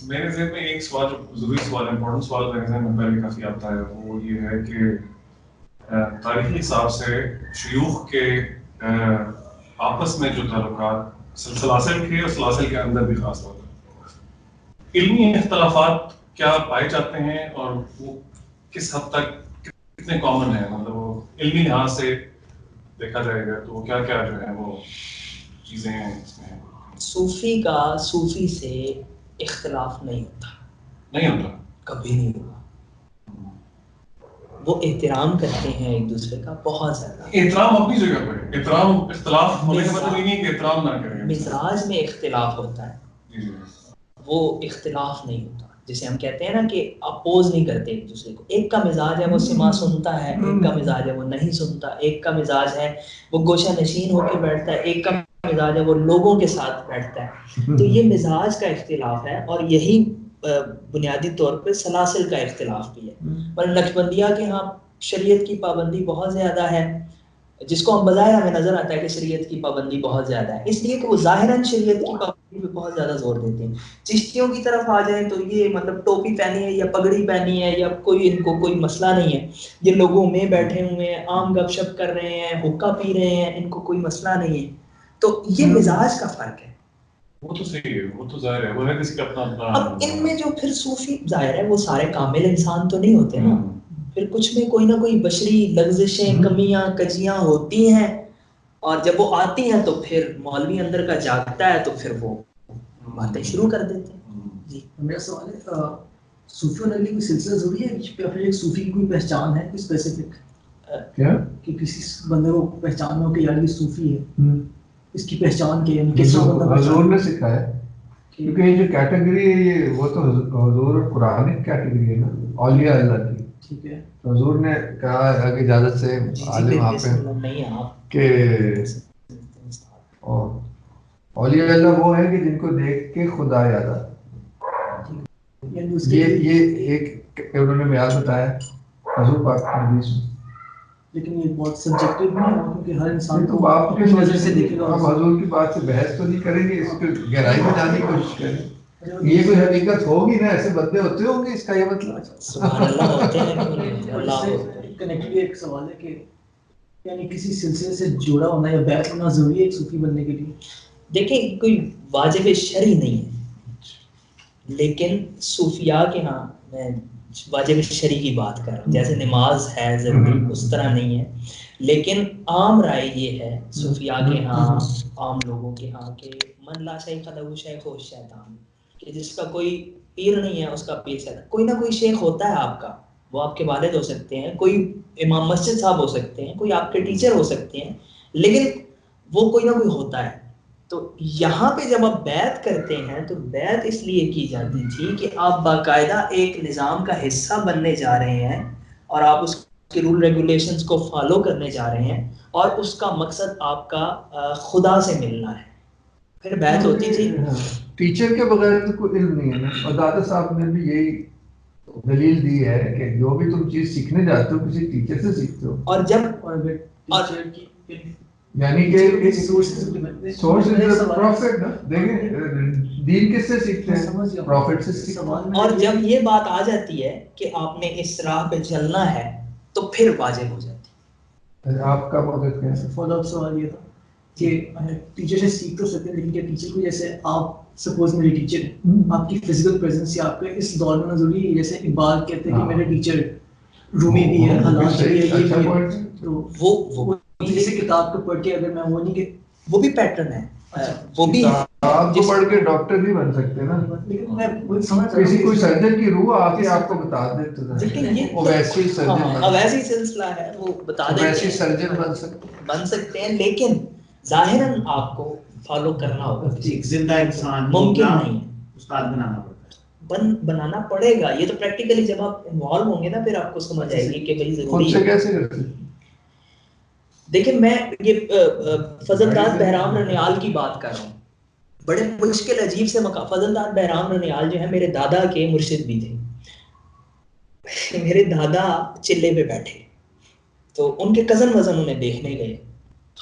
میرے ذہن میں ایک سوال جو ضروری سوال ہے, امپورٹنٹ سوال میرے ذہن میں پہلے کافی آتا ہے, وہ یہ ہے کہ تاریخی حساب سے شیوخ کے آپس میں جو تعلقات سلاسل کے اور سلاسل کے اندر بھی خاص طور پر علمی اختلافات کیا پائے جاتے ہیں, اور وہ کس حد تک کتنے کامن ہیں, مطلب وہ علمی لحاظ سے دیکھا جائے گا تو کیا کیا جو ہے وہ چیزیں ہیں اس میں؟ صوفی کا صوفی سے اختلاف نہیں ہوتا، کبھی نہیں ہوگا. وہ احترام کرتے ہیں ایک دوسرے کا بہت زیادہ. احترام اپنی جگہ پہ، احترام اختلاف ہونے کا مطلب یہ نہیں کہ احترام نہ کریں. مزاج میں اختلاف ہوتا ہے، وہ اختلاف نہیں ہوتا. جسے ہم کہتے ہیں نا کہ اپوز نہیں کرتے ایک دوسرے کو. ایک کا مزاج ہے وہ سما سنتا ہے، ایک کا مزاج ہے وہ نہیں سنتا. ایک کا مزاج ہے وہ گوشہ نشین ہو کے بیٹھتا ہے، ایک کا مزاج ہے وہ لوگوں کے ساتھ بیٹھتا ہے. تو یہ مزاج کا اختلاف ہے، اور یہی بنیادی طور پہ سلاسل کا اختلاف بھی ہے. پر نقشبندیہ کے ہاں شریعت کی پابندی بہت زیادہ ہے، جس کو ہم بظاہر ہمیں نظر آتا ہے کہ شریعت کی پابندی بہت زیادہ ہے، اس لیے کہ وہ ظاہراً شریعت کی پابندی پہ بہت زیادہ زور دیتے ہیں. چشتیوں کی طرف آ جائیں تو یہ مطلب ٹوپی پہنی ہے یا پگڑی پہنی ہے یا ان کو کوئی مسئلہ نہیں ہے. یہ لوگوں میں بیٹھے ہوئے ہیں، عام گپ شپ کر رہے ہیں، حقہ پی رہے ہیں، ان کو کوئی مسئلہ نہیں ہے. تو یہ مزاج کا فرق ہے. وہ تو صحیح ہے، وہ تو ظاہر ہے، وہ ہے کسی کا اپنا اپنا. اب ان میں جو پھر صوفی ظاہر ہے وہ سارے کامل انسان تو نہیں ہوتے نا، پھر کچھ میں کوئی نہ کوئی بشری لغزشیں، کمیاں کجیاں ہوتی ہیں، اور جب وہ آتی ہیں تو پھر مولوی اندر کا جاگتا ہے تو پھر وہ باتیں شروع کر دیتے ہیں. جی میرا سوال ہے، صوفی ہونے کے لیے کوئی سلسلہ ضروری ہے یا پھر ایک صوفی کی کوئی پہچان ہے کوئی اسپیسیفک؟ کیا کہ کسی بندے کو پہچان ہو کہ یار یہ صوفی ہے، اس کی پہچان کیا ہے؟ کس طرح حضور نے سکھایا ہے، کیونکہ یہ جو کیٹیگری ہے یہ وہ تو حضور قرآنک کیٹیگری ہے نا، اولیاء اللہ کی. ٹھیک ہے، تو حضور نے کہا ہے اجازت سے عالم آپ کہ اولیاء اللہ وہ ہے کہ جن کو دیکھ کے خدا یاد آتا. یہ ایک انہوں نے معیار بتایا حضور پاک کی حدیث میں. لیکن یہ بہت سبجیکٹو بھی ہے کیونکہ ہر انسان تو کو آپ کے نظر سے دیکھے گا. ہم حضور کی بات سے بحث تو نہیں کریں گے، اس کی گہرائی میں جانے کی کوشش کریں. یہ کوئی حقیقت ہوگی نا، ایسے بندے ہوتے ہوں گے، اس کا یہ مطلب. سبحان اللہ ہوتے ہیں. اللہ کنیکٹلی ایک سوال ہے کہ یعنی کسی سلسلے سے جڑا ہونا یا بیعت ہونا ضروری ہے ایک صوفی بننے کے لیے؟ دیکھیں کوئی واجب شرعی نہیں ہے، لیکن صوفیاء کے ہاں میں واجب شرعی کی بات کر رہا ہوں، جیسے نماز ہے ضروری اس طرح نہیں ہے. لیکن عام رائے یہ ہے صوفیاء کے ہاں، عام لوگوں کے ہاں، کہ من لا شیخ لہ شیخ و شیطان، کہ جس کا کوئی پیر نہیں ہے اس کا پیر شیطان. کوئی نہ کوئی شیخ ہوتا ہے آپ کا، وہ آپ کے والد ہو سکتے ہیں، کوئی امام مسجد صاحب ہو سکتے ہیں، کوئی آپ کے ٹیچر ہو سکتے ہیں، لیکن وہ کوئی نہ کوئی ہوتا ہے. تو یہاں پہ جب آپ بیعت کرتے ہیں تو بیعت اس لیے کی جاتی تھی کہ آپ باقاعدہ ایک نظام کا حصہ بننے جا رہے ہیں، اور آپ اس کے رول ریگولیشنز کو فالو کرنے جا رہے ہیں، اور اس کا مقصد آپ کا خدا سے ملنا ہے. پھر بیعت ہوتی تھی. ٹیچر کے بغیر تو کوئی علم نہیں ہے نا، اور دادا صاحب نے بھی یہی دلیل دی ہے کہ جو بھی تم چیز سیکھنے جاتے ہو کسی ٹیچر سے سیکھتے ہو. اور جب ٹیچر کی یعنی کہ سورس پروفٹ نا، دیکھیں دین کس سے سیکھتے ہیں؟ پروفٹ سے سیکھتے ہیں. اور جب یہ بات آ جاتی ہے کہ آپ نے اس راہ پہ چلنا ہے تو پھر واجب ہو جاتی ہے. آپ کا مدد کیا ہے؟ فالو اپ سوال یہ تھا کہ ٹیچر سے سیکھ تو سکتے ہیں، لیکن کیا ٹیچر کو جیسے آپ سپوز میرے ٹیچر ہیں، آپ کی فزیکل پریزنس یا آپ کا اس دور میں ضروری ہے؟ جیسے اقبال کہتے ہیں کہ میرے ٹیچر رومی بھی ہے، حالات بھی ہے، یہ بھی ہے. تو وہ کسی کتاب کو پڑھ کے اگر میں وہ نہیں کہ وہ بھی پیٹرن ہے، وہ بھی آپ کو پڑھ کے ڈاکٹر بھی بن سکتے ہیں نا. لیکن میں وہی سمجھ رہا کسی ہوں کوئی سرجن کی روح آ کے آپ کو بتا دیتے ہیں، وہ ویسے ہی سرجن ویسے سلسلہ ہے، وہ بتا دیتے ویسے ہیں، سرجن بن سکتے ہیں، لیکن ظاہراً آپ کو فالو کرنا ہوگا. ایک زندہ انسان ممکن نہیں ہے، استاد بنانا پڑتا ہے. بنانا پڑے گا. یہ تو پریکٹیکلی جب آپ انوالو ہوں گے نا پھر آپ کو سمجھ آئے گی کہ بھائی ضروری ہے. کیسے کرتے؟ دیکھیں میں یہ فضل داد بہرام رنیال کی بات کر رہا ہوں. بڑے مشکل عجیب سے مقام. فضل داد بہرام رنیال جو ہے میرے دادا کے مرشد بھی تھے. میرے دادا چلے پہ بیٹھے تو ان کے کزن وزن انہیں دیکھنے گئے.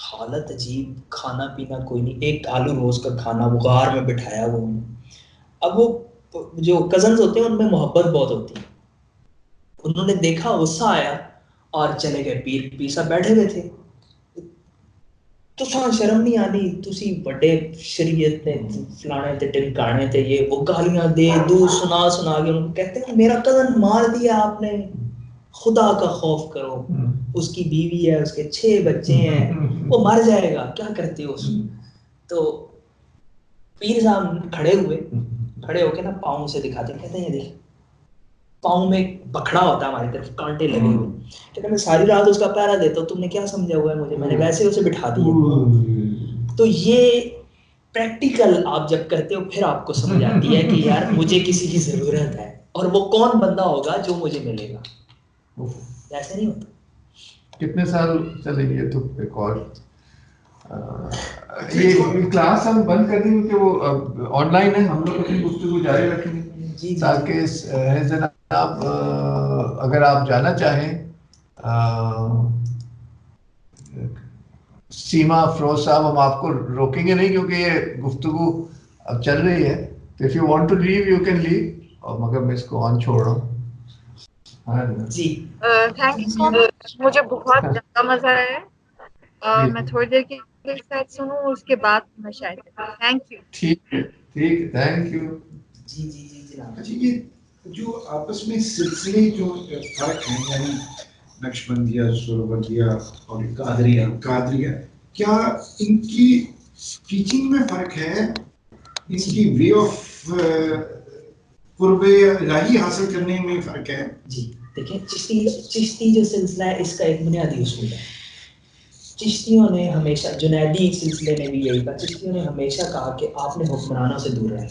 حالت عجیب، کھانا پینا کوئی نہیں، ایک آلو روز کا کھانا وہ غار میں بٹھایا وہ. اب وہ جو کزنز ہوتے ہیں ان میں محبت بہت ہوتی ہے. انہوں نے دیکھا، غصہ آیا اور چلے گئے. پیر صاحب بیٹھے ہوئے تھے. تو شرم نہیں آنی، تسی بڑے شریعت نے فلانے تے ٹمکانے تے یہ وہ گالیاں دے دو سنا کے ان کو کہتے ہیں میرا کزن مار دیا آپ نے. خدا کا خوف کرو, اس کی بیوی ہے, اس کے 6 بچے ہیں, وہ مر جائے گا, کیا کرتے ہو اس کو. تو پیر صاحب کھڑے ہو کے نا پاؤں سے دکھاتے ہیں, کہتے ہیں یہ دیکھ پاؤں میں بکھڑا ہوتا ہے ہماری طرف, کانٹے لگے ہوئے, کہتے ہیں میں ساری رات اس کا پہرا دیتا ہوں, تم نے کیا سمجھا ہوا ہے مجھے, میں نے ویسے اسے بٹھا دیا. تو یہ پریکٹیکل آپ جب کرتے ہو پھر آپ کو سمجھ آتی ہے کہ یار مجھے کسی کی ضرورت ہے, اور وہ کون بندہ ہوگا جو مجھے ملے گا. ایسے نہیں ہوتا. کتنے سال چلیں گے تو ایک اور یہ کلاس ہم بند کر دیں کہ وہ آن لائن ہے, ہم لوگ اپنی گفتگو جاری رکھیں گے تاکہ جناب اگر آپ جانا چاہیں سیما افروز صاحب, ہم آپ کو روکیں گے نہیں کیونکہ یہ گفتگو اب چل رہی ہے, تو if you want to leave you can leave, اور مگر میں اس کو آن چھوڑ رہا ہوں. جی تھینک یو سو مچ, مجھے بہت زیادہ مزہ آیا. میں تھوڑی دیر کے ساتھ سنوں, اس کے بعد میں شاید. Thank you. ٹھیک ہے, تھینک یو. جی جی جی جناب. اچھا, یہ جو آپس میں سلسلے جو فرق ہیں, یعنی نقش بندیہ, سوربندیہ اور قادریہ, کیا ان کی ٹیچنگ میں فرق ہے, ان کی وے آف قرب الہی حاصل کرنے میں فرق ہے؟ جی دیکھیں, چشتی جو سلسلہ ہے اس کا ایک بنیادی اصول ہے. چشتیوں نے ہمیشہ, جنیدی سلسلے نے بھی یہی کہا, چشتیوں نے ہمیشہ کہا کہ آپ نے حکمرانوں سے دور رہنا.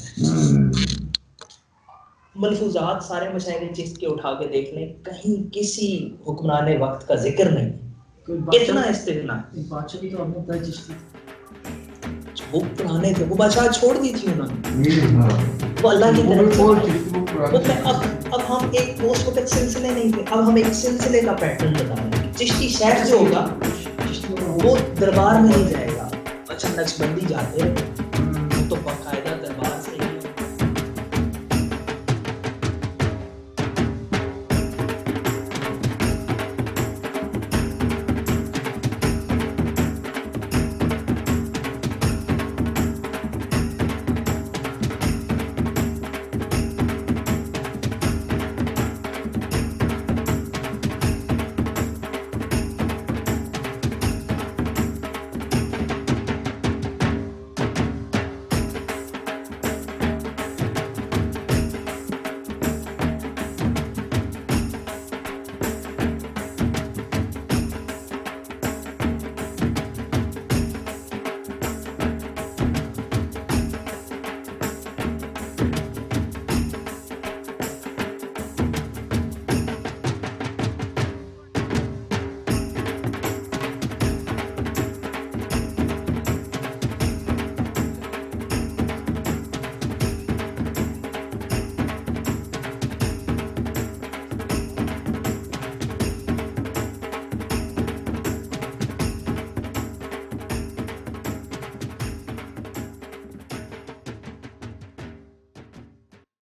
ملفوظات سارے مشاہیر چشت کے اٹھا کے دیکھ لیں, کہیں کسی حکمران وقت کا ذکر نہیں. اتنا استغنا. بادشاہ بھی تو آپ نے بتایا چشتی, وہ پرانے تھے, وہ بادشاہ چھوڑ دی تھی انہوں نے, وہ اللہ کی طرف سے. اب ہم ایک پوسٹ وقت سلسلے نہیں تھے, اب ہم ایک سلسلے کا پیٹرن بتا رہے ہیں. چشتی شیخ جو ہوگا وہ دربار میں نہیں جائے گا. اچھا نقش بندی جاتے تو پکا